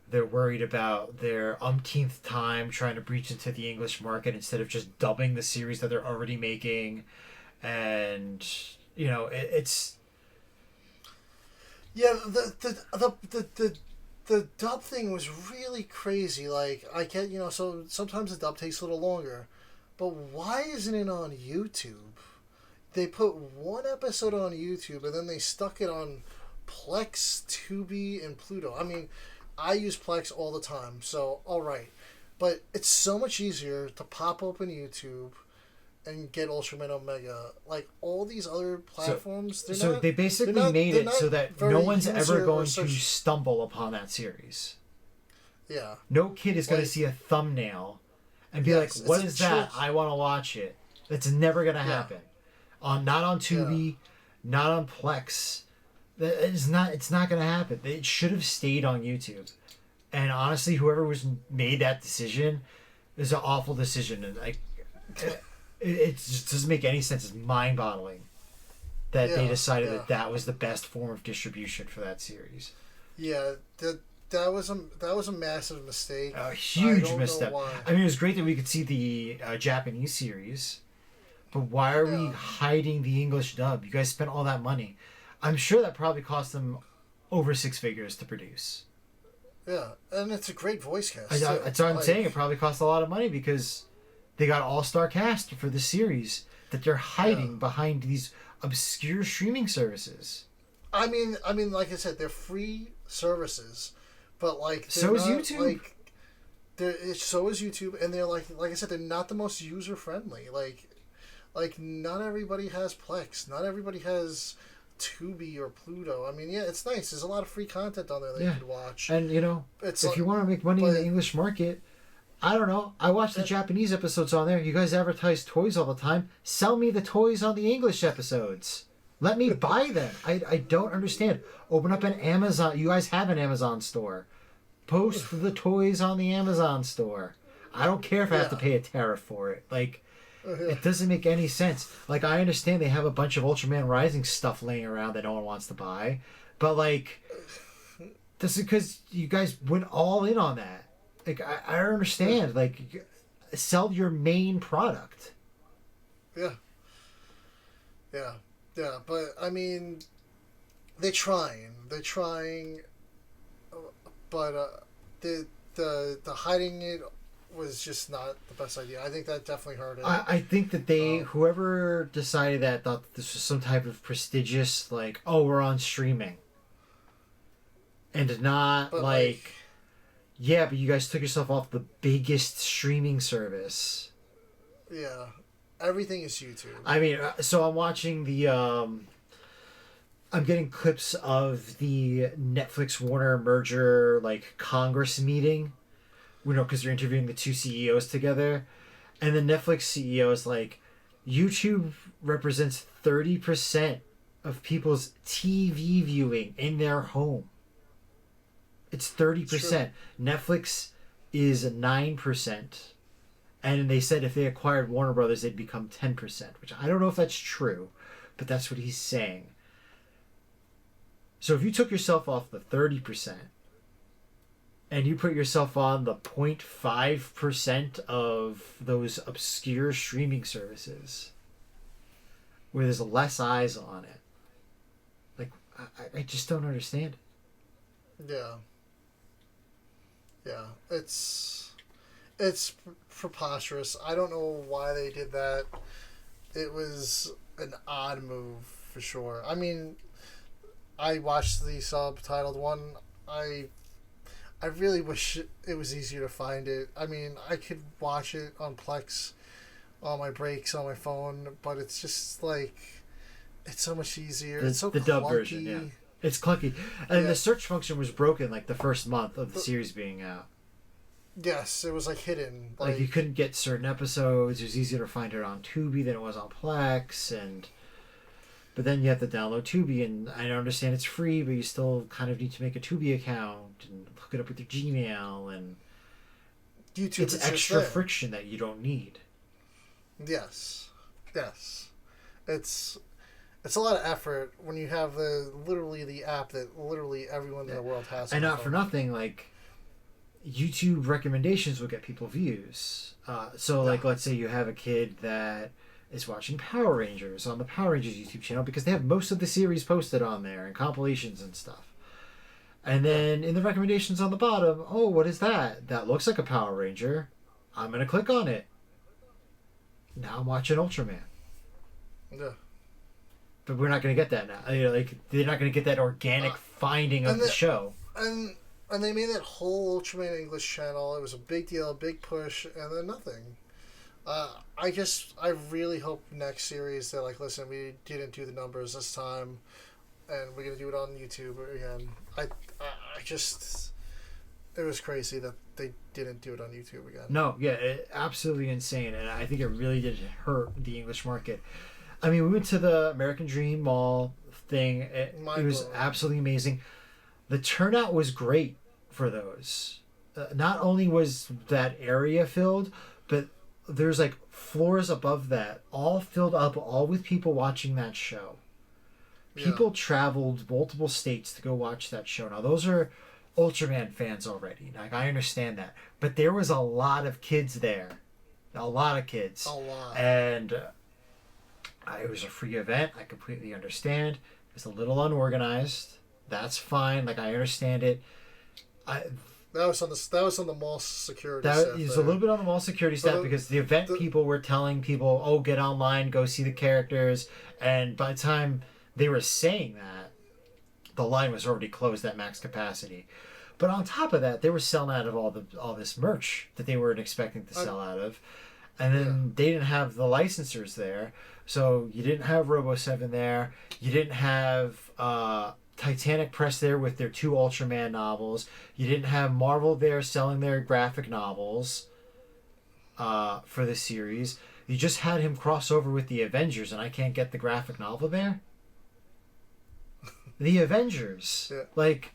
they're worried about their umpteenth time trying to breach into the English market instead of just dubbing the series that they're already making, and you know, it's the dub thing was really crazy. Like, I get, you know, so sometimes the dub takes a little longer. But why isn't it on YouTube? They put 1 episode on YouTube and then they stuck it on Plex, Tubi, and Pluto. I mean, I use Plex all the time, so alright. But it's so much easier to pop open YouTube and get Ultraman Omega. Like, all these other platforms, they basically made it so that no one's ever going to stumble upon that series. Yeah. No kid is going to see a thumbnail and be like, what is that? I want to watch it. That's never going to happen. Not on Tubi, not on Plex. It's not going to happen. It should have stayed on YouTube. And honestly, whoever made that decision is an awful decision. And it just doesn't make any sense. It's mind-boggling that they decided that was the best form of distribution for that series. Yeah, that was a massive mistake. A huge misstep. I mean, it was great that we could see the Japanese series, but why are we hiding the English dub? You guys spent all that money. I'm sure that probably cost them over 6 figures to produce. Yeah, and it's a great voice cast. That's what I'm saying. It probably cost a lot of money because they got all-star cast for the series that they're hiding behind these obscure streaming services. I mean, like I said, they're free services, but like so is YouTube. So is YouTube, and they're like I said, they're not the most user friendly. Like not everybody has Plex, not everybody has Tubi or Pluto. I mean, yeah, it's nice. There's a lot of free content on there that you can watch. And you know, if you want to make money in the English market, I don't know. I watch the Japanese episodes on there. You guys advertise toys all the time. Sell me the toys on the English episodes. Let me buy them. I don't understand. Open up an Amazon. You guys have an Amazon store. Post the toys on the Amazon store. I don't care if I have to pay a tariff for it. Like, it doesn't make any sense. Like, I understand they have a bunch of Ultraman Rising stuff laying around that no one wants to buy. But, like, this is because you guys went all in on that. Like, I don't understand. Like, sell your main product. Yeah. Yeah. Yeah. But, I mean, they're trying. But the hiding it was just not the best idea. I think that definitely hurt it. I think that whoever decided that thought that this was some type of prestigious, like, oh, we're on streaming. And not like, yeah, but you guys took yourself off the biggest streaming service. Yeah. Everything is YouTube. I mean, so I'm watching I'm getting clips of the Netflix Warner merger, like, Congress meeting. You know, because they're interviewing the two CEOs together. And the Netflix CEO is like, YouTube represents 30% of people's TV viewing in their home. It's 30%. Sure. Netflix is 9%. And they said if they acquired Warner Brothers, they'd become 10%, which I don't know if that's true, but that's what he's saying. So if you took yourself off the 30% and you put yourself on the 0.5% of those obscure streaming services where there's less eyes on it, like, I just don't understand it. Yeah. Yeah. It's preposterous. I don't know why they did that. It was an odd move for sure. I mean, I watched the subtitled one. I really wish it was easier to find it. I mean, I could watch it on Plex on my breaks on my phone, but it's just like, it's so much easier. It's so the dub version, yeah. It's clunky. And the search function was broken like the first month of the series being out. Yes, it was like hidden. Like you couldn't get certain episodes. It was easier to find it on Tubi than it was on Plex, but then you have to download Tubi, and I understand it's free, but you still kind of need to make a Tubi account and hook it up with your Gmail, and YouTube, it's extra friction that you don't need. Yes. It's a lot of effort when you have the app that literally everyone in the world has. And not for nothing, like, YouTube recommendations will get people views. Like, let's say you have a kid that is watching Power Rangers on the Power Rangers YouTube channel because they have most of the series posted on there and compilations and stuff. And then in the recommendations on the bottom, oh, what is that? That looks like a Power Ranger. I'm going to click on it. Now I'm watching Ultraman. Yeah. But we're not going to get that now. You know, like, they're not going to get that organic finding of the show. And they made that whole Ultraman English channel. It was a big deal, a big push, and then nothing. I really hope next series they're like, listen, we didn't do the numbers this time, and we're gonna do it on YouTube again. It was crazy that they didn't do it on YouTube again. No, yeah, absolutely insane, and I think it really did hurt the English market. I mean, we went to the American Dream Mall thing. It was absolutely amazing. The turnout was great for those. Not only was that area filled, but there's like floors above that, all filled up, all with people watching that show. People traveled multiple states to go watch that show. Now, those are Ultraman fans already. Like, I understand that. But there was a lot of kids there. A lot of kids. A lot. And it was a free event. I completely understand. It was a little unorganized. That's fine. Like, I understand it. That was on the mall security staff. That is a little bit on the mall security staff because the event people were telling people, oh, get online, go see the characters. And by the time they were saying that, the line was already closed at max capacity. But on top of that, they were selling out of all this merch that they weren't expecting to sell out of. And then they didn't have the licensors there. So you didn't have Robo 7 there. You didn't have Titanic Press there with their 2 Ultraman novels. You didn't have Marvel there selling their graphic novels for the series. You just had him cross over with the Avengers, and I can't get the graphic novel there? the Avengers. Yeah. Like,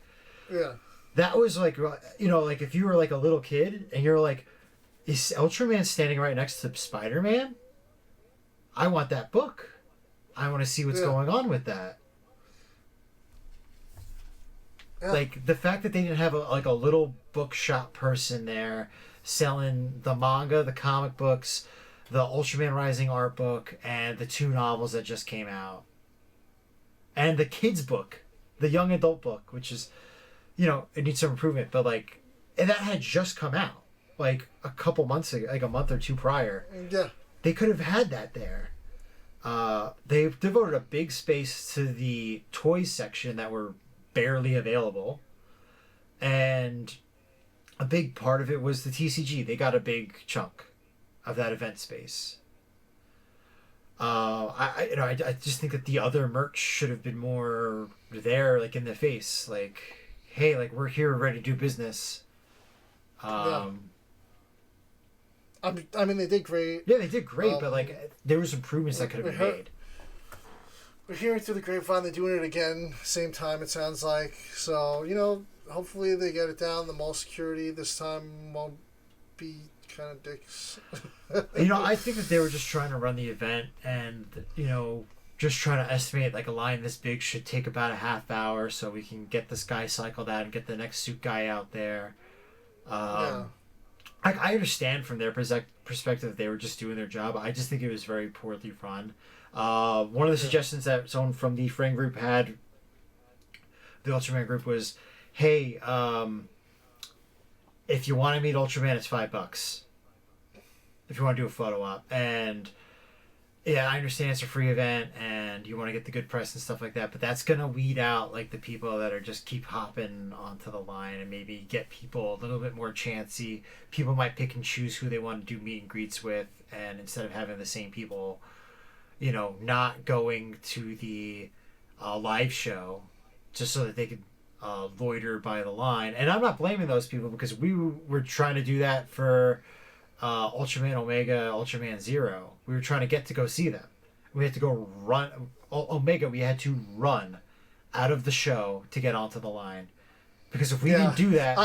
Yeah. that was like, you know, like if you were like a little kid and you're like, is Ultraman standing right next to Spider-Man? I want that book. I want to see what's going on with that. Yeah. Like, the fact that they didn't have a little bookshop person there selling the manga, the comic books, the Ultraman Rising art book, and the 2 novels that just came out. And the kids book, the young adult book, which is, you know, it needs some improvement, but like, and that had just come out, like a couple months ago, like a month or 2 prior. Yeah. They could have had that there. They've devoted a big space to the toys section that were barely available. And a big part of it was the TCG. They got a big chunk of that event space. I just think that the other merch should have been more there, like in the face, like, hey, like we're here, ready to do business. I mean, they did great. Yeah, they did great, but like there was improvements that could have been made. We're hearing through the grapevine they're doing it again, same time it sounds like. So, you know, hopefully they get it down. The mall security this time won't be kind of dicks. You know, I think that they were just trying to run the event and, you know, just trying to estimate like a line this big should take about a half hour so we can get this guy cycled out and get the next suit guy out there. I understand from their perspective they were just doing their job. I just think it was very poorly run. One of the suggestions that someone from the friend group had, the Ultraman group, was, hey, if you want to meet Ultraman, it's $5 if you want to do a photo op. And yeah, I understand it's a free event and you want to get the good press and stuff like that, but that's gonna weed out like the people that are just keep hopping onto the line and maybe get people a little bit more chancy. People might pick and choose who they want to do meet and greets with, and instead of having the same people, you know, not going to the live show just so that they could loiter by the line. And I'm not blaming those people because we were trying to do that for Ultraman Omega, Ultraman Zero. We were trying to get to go see them. We had to go run Omega. We had to run out of the show to get onto the line because if we didn't do that,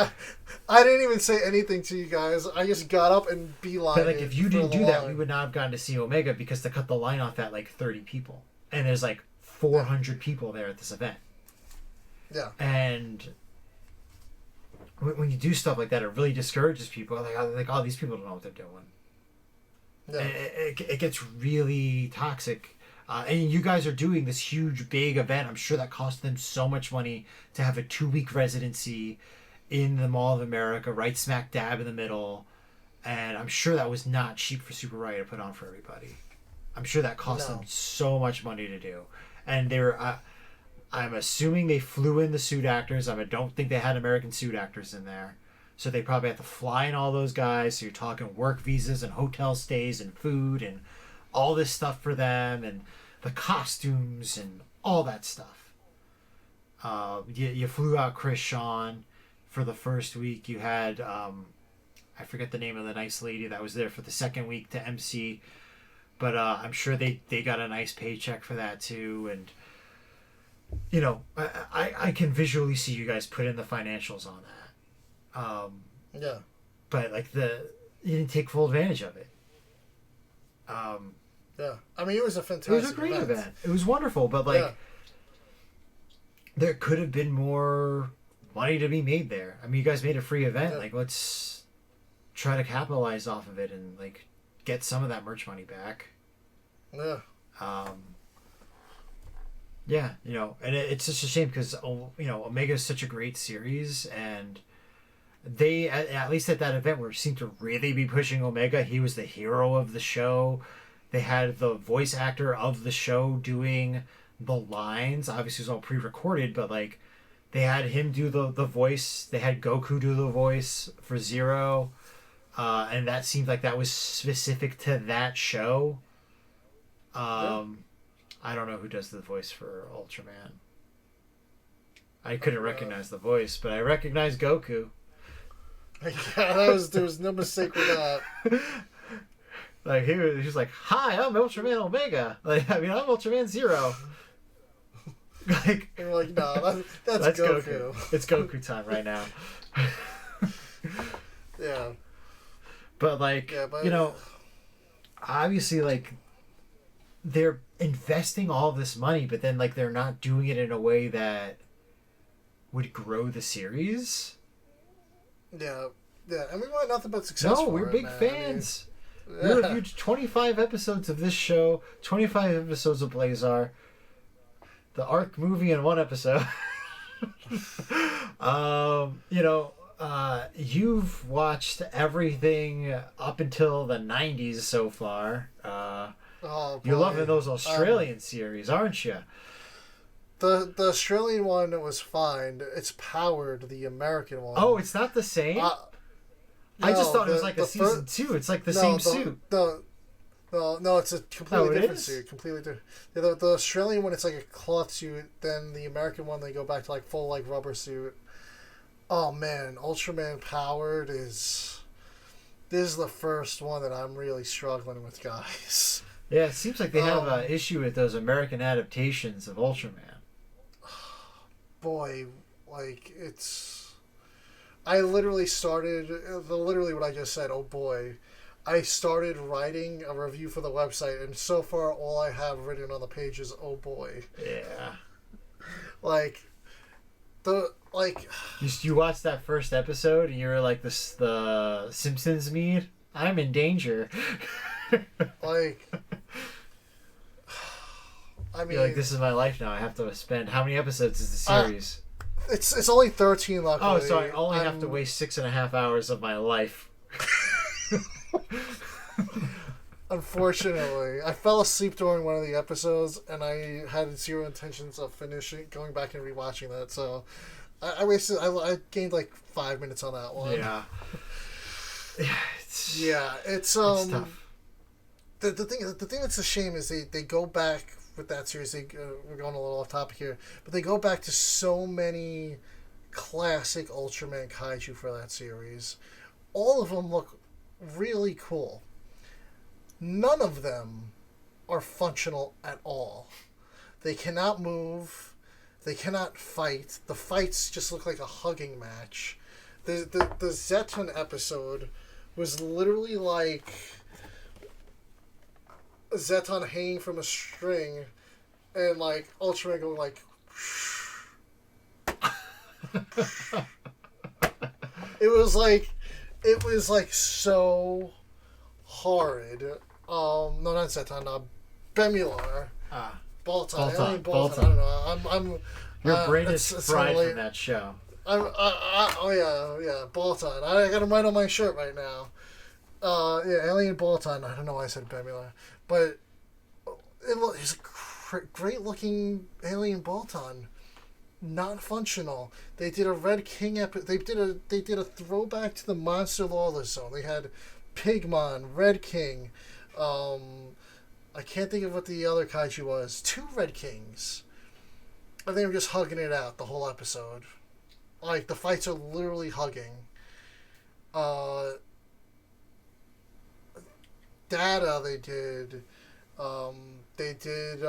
I didn't even say anything to you guys. I just got up and beeline. But like, if you didn't do that, we would not have gotten to see Omega because they cut the line off at like 30 people, and there's like 400 people there at this event. Yeah, and when you do stuff like that, it really discourages people. Like, oh, these people don't know what they're doing. Yeah. It gets really toxic. And you guys are doing this huge, big event. I'm sure that cost them so much money to have a 2-week residency in the Mall of America, right smack dab in the middle. And I'm sure that was not cheap for Super Riot to put on for everybody. I'm sure that cost them so much money to do. And they were... I'm assuming they flew in the suit actors. I don't think they had American suit actors in there. So they probably had to fly in all those guys. So you're talking work visas and hotel stays and food and all this stuff for them and the costumes and all that stuff. You flew out Chris Sean for the first week. You had, I forget the name of the nice lady that was there for the second week to MC. But I'm sure they got a nice paycheck for that too. And... you know, I can visually see you guys put in the financials on that. Yeah. But like you didn't take full advantage of it. Yeah. I mean, it was a fantastic event. It was a great event. It was wonderful, but like there could have been more money to be made there. I mean, you guys made a free event. Yeah. Like, let's try to capitalize off of it and like get some of that merch money back. Yeah. Yeah, you know, and it's just a shame because, you know, Omega is such a great series, and they, at least at that event, seemed to really be pushing Omega. He was the hero of the show. They had the voice actor of the show doing the lines. Obviously, it was all pre-recorded, but, like, they had him do the voice. They had Goku do the voice for Zero, and that seemed like that was specific to that show. I don't know who does the voice for Ultraman. I couldn't recognize the voice, but I recognized Goku. Yeah, there was no mistake with that. Like he was like, "Hi, I'm Ultraman Omega." Like, I mean, I'm Ultraman Zero. Like, and we're like, no, that's that's Goku. It's Goku time right now. Yeah. But like, you know, obviously, like, they're investing all this money, but then like they're not doing it in a way that would grow the series. Yeah, and we want nothing but success. No, we're big fans. We reviewed 25 episodes of this show, 25 episodes of Blazar, the Arc movie in one episode. You know, you've watched everything up until the 90s so far. You're loving those Australian series, aren't you? The Australian one was fine. It's powered, the American one. Oh, it's not the same? I just thought it was like a season 2. It's like the same suit. No, it's a completely different suit. Completely different. Yeah, the Australian one, it's like a cloth suit. Then the American one, they go back to like full like rubber suit. Oh man, Ultraman powered is... This is the first one that I'm really struggling with, guys. Yeah, it seems like they have an issue with those American adaptations of Ultraman. Boy, like, it's... I literally started... Literally what I just said, oh boy. I started writing a review for the website, and so far all I have written on the page is, oh boy. Yeah. Like, You watched that first episode, and you were like the Simpsons meme? I'm in danger. Like... I mean, you're like, this is my life now. I have to spend... How many episodes is the series? It's only 13, luckily. Oh, so I only have to waste 6.5 hours of my life. Unfortunately. I fell asleep during one of the episodes, and I had zero intentions of going back and rewatching that, so... I gained like 5 minutes on that one. Yeah. It's tough. The thing that's a shame is they go back with that series. We're going a little off topic here, but they go back to so many classic Ultraman kaiju for that series. All of them look really cool. None of them are functional at all. They cannot move. They cannot fight. The fights just look like a hugging match. The Zeton episode was literally like Zeton hanging from a string and like Ultraman going like it was like so horrid. No, not Zeton, Bemular. Bolton. Alien Bolton. I don't know. I'm your brain is fried from that show. Oh yeah, Bolton. I got him right on my shirt right now. Alien Bolton. I don't know why I said Bemular, but it's a great looking Alien Bolton. Not functional. They did a Red King They did a throwback to the Monster Lawless Zone. They had Pigmon, Red King. I can't think of what the other kaiju was. 2 Red Kings. And they were just hugging it out the whole episode. Like, the fights are literally hugging. Data, they did. They did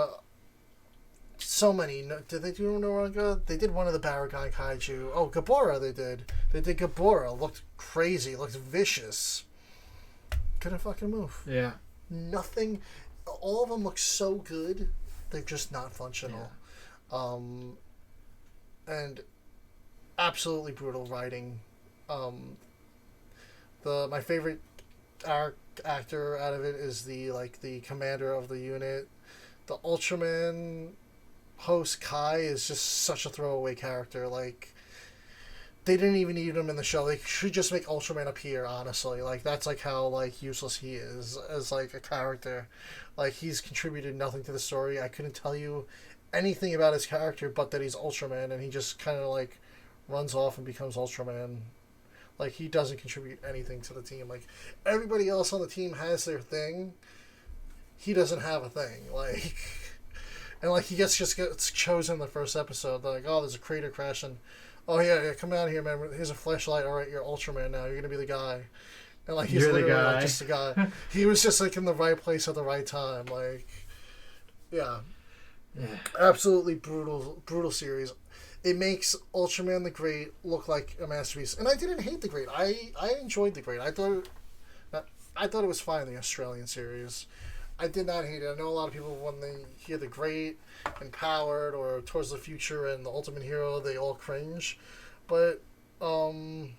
so many. Did they do Noronga? They did one of the Baragon kaiju. Oh, Gabora they did. They did Gabora. Looked crazy. Looked vicious. Couldn't fucking move. Yeah. Nothing. All of them look so good. They're just not functional. Yeah. And absolutely brutal writing. My favorite actor out of it is the commander of the unit. The Ultraman host Kai is just such a throwaway character. Like, they didn't even need him in the show. They should just make Ultraman appear, honestly. Like, that's like how like useless he is as like a character. Like, he's contributed nothing to the story. I couldn't tell you anything about his character but that he's Ultraman, and he just kind of like runs off and becomes Ultraman. Like, he doesn't contribute anything to the team. Like, everybody else on the team has their thing. He doesn't have a thing. Like, and like he gets chosen in the first episode. They're like, oh, there's a crater crash, and oh yeah, come out here, man. Here's a flashlight. All right, you're Ultraman now. You're gonna be the guy. And like he's literally like just a guy. He was just like in the right place at the right time. Like, yeah. Absolutely brutal series. It makes Ultraman the Great look like a masterpiece, and I didn't hate the Great. I enjoyed the Great. I thought it was fine, the Australian series. I did not hate it. I know a lot of people, when they hear the Great, Empowered, or Towards the Future, and the Ultimate Hero, they all cringe. But I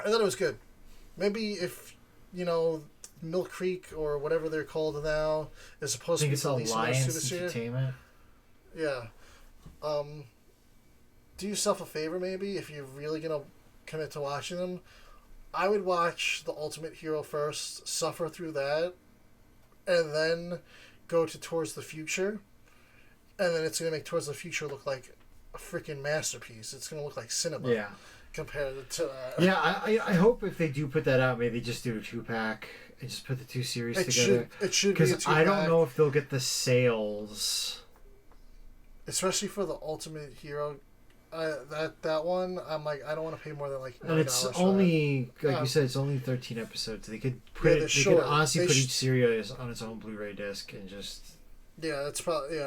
thought it was good. Maybe if Mill Creek or whatever they're called now is supposed to be releasing those this year. Entertainment. Yeah. Do yourself a favor, maybe, if you're really gonna commit to watching them. I would watch the Ultimate Hero first, suffer through that, and then go to Towards the Future, and then it's gonna make Towards the Future look like a freaking masterpiece. It's gonna look like cinema. Yeah. Compared to that. Yeah, I hope if they do put that out, maybe they just do a 2-pack and just put the two series together. It should be a 2-pack. Because I don't know if they'll get the sales. Especially for the Ultimate Hero, that one, I'm like, I don't want to pay more than like $9. And it's only, like you said, it's only 13 episodes. They could put it. They could honestly put each series on its own Blu-ray disc and just. Yeah, that's probably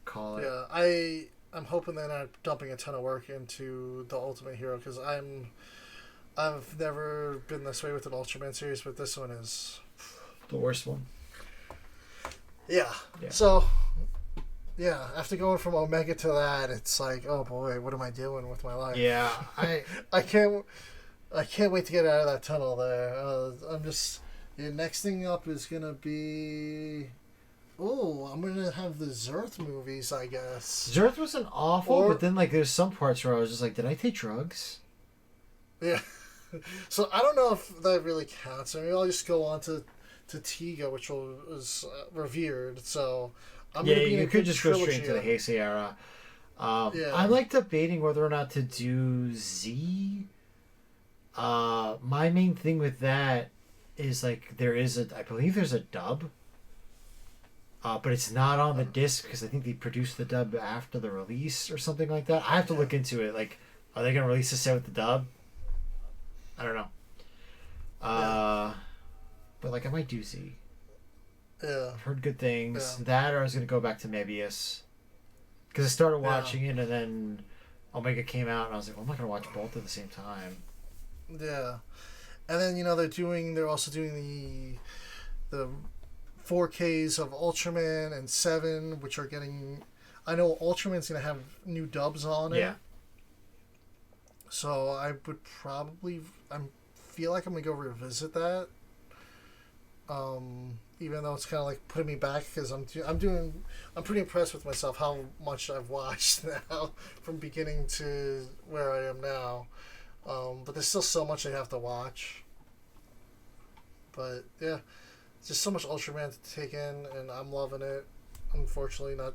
Call it. Yeah, I'm hoping they're not dumping a ton of work into the Ultimate Hero, because I've never been this way with an Ultraman series, but this one is the worst one. Yeah. So, yeah, after going from Omega to that, it's like, oh boy, what am I doing with my life? Yeah, I can't wait to get out of that tunnel there. I'm just, the next thing up is gonna be. Oh, I'm gonna have the Zerth movies, I guess. Zerth wasn't awful, but then like there's some parts where I was just like, did I take drugs? Yeah. So I don't know if that really counts. I mean, I'll just go on to Tiga, which was revered. So I'm gonna be in you could just go straight into the here. Heisei era. I'm like debating whether or not to do Z. My main thing with that is like I believe there's a dub. But it's not on the disc because I think they produced the dub after the release or something like that. I have to look into it. Like, are they going to release a set with the dub? I don't know. But like, I might do Z. Yeah. I've heard good things. Yeah. That, or I was going to go back to Mebius. Because I started watching it and then Omega came out and I was like, well, I'm not going to watch both at the same time. Yeah. And then, they're also doing the 4Ks of Ultraman and 7, which are getting. I know Ultraman's gonna have new dubs on it. Yeah. So I would probably. Feel like I'm gonna go revisit that. Even though it's kind of like putting me back, because I'm pretty impressed with myself how much I've watched now from beginning to where I am now. But there's still so much I have to watch. But yeah. Just so much Ultraman to take in, and I'm loving it. Unfortunately, not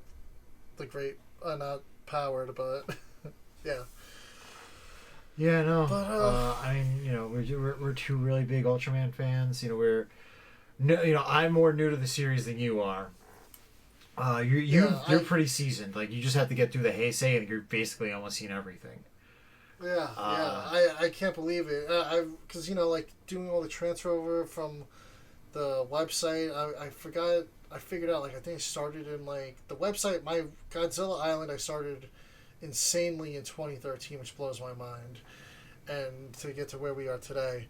the great, not powered, but yeah. Yeah, no. But, I mean, we're two really big Ultraman fans. I'm more new to the series than you are. You're pretty seasoned. Like, you just have to get through the Heisei, and you're basically almost seen everything. Yeah, I can't believe it. Because doing all the transfer over from the website, I figured out, like, I think I started in, like, the website, my Godzilla Island, I started insanely in 2013, which blows my mind, and to get to where we are today.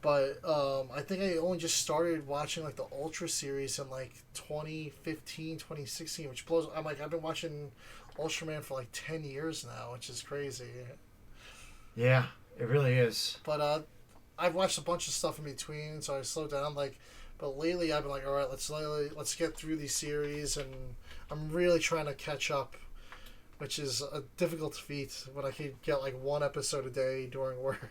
But I think I only just started watching, like, the Ultra series in, like, 2015, 2016, which blows. I'm like, I've been watching Ultraman for, like, 10 years now, which is crazy. Yeah, it really is. But I've watched a bunch of stuff in between, so I slowed down, like. But lately, I've been like, all right, let's get through these series, and I'm really trying to catch up, which is a difficult feat when I can get like one episode a day during work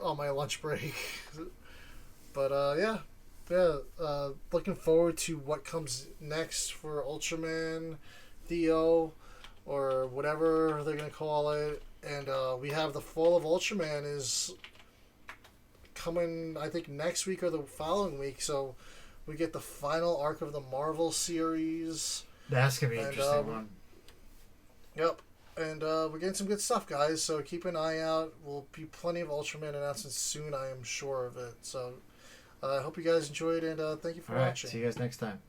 on my lunch break. But looking forward to what comes next for Ultraman, Theo, or whatever they're gonna call it, and we have the Fall of Ultraman is coming, I think, next week or the following week, so we get the final arc of the Marvel series. That's gonna be an interesting one. Yep, and we're getting some good stuff, guys, so keep an eye out. Will be plenty of Ultraman announcements soon, I am sure of it. So I hope you guys enjoyed, and thank you for watching. See you guys next time.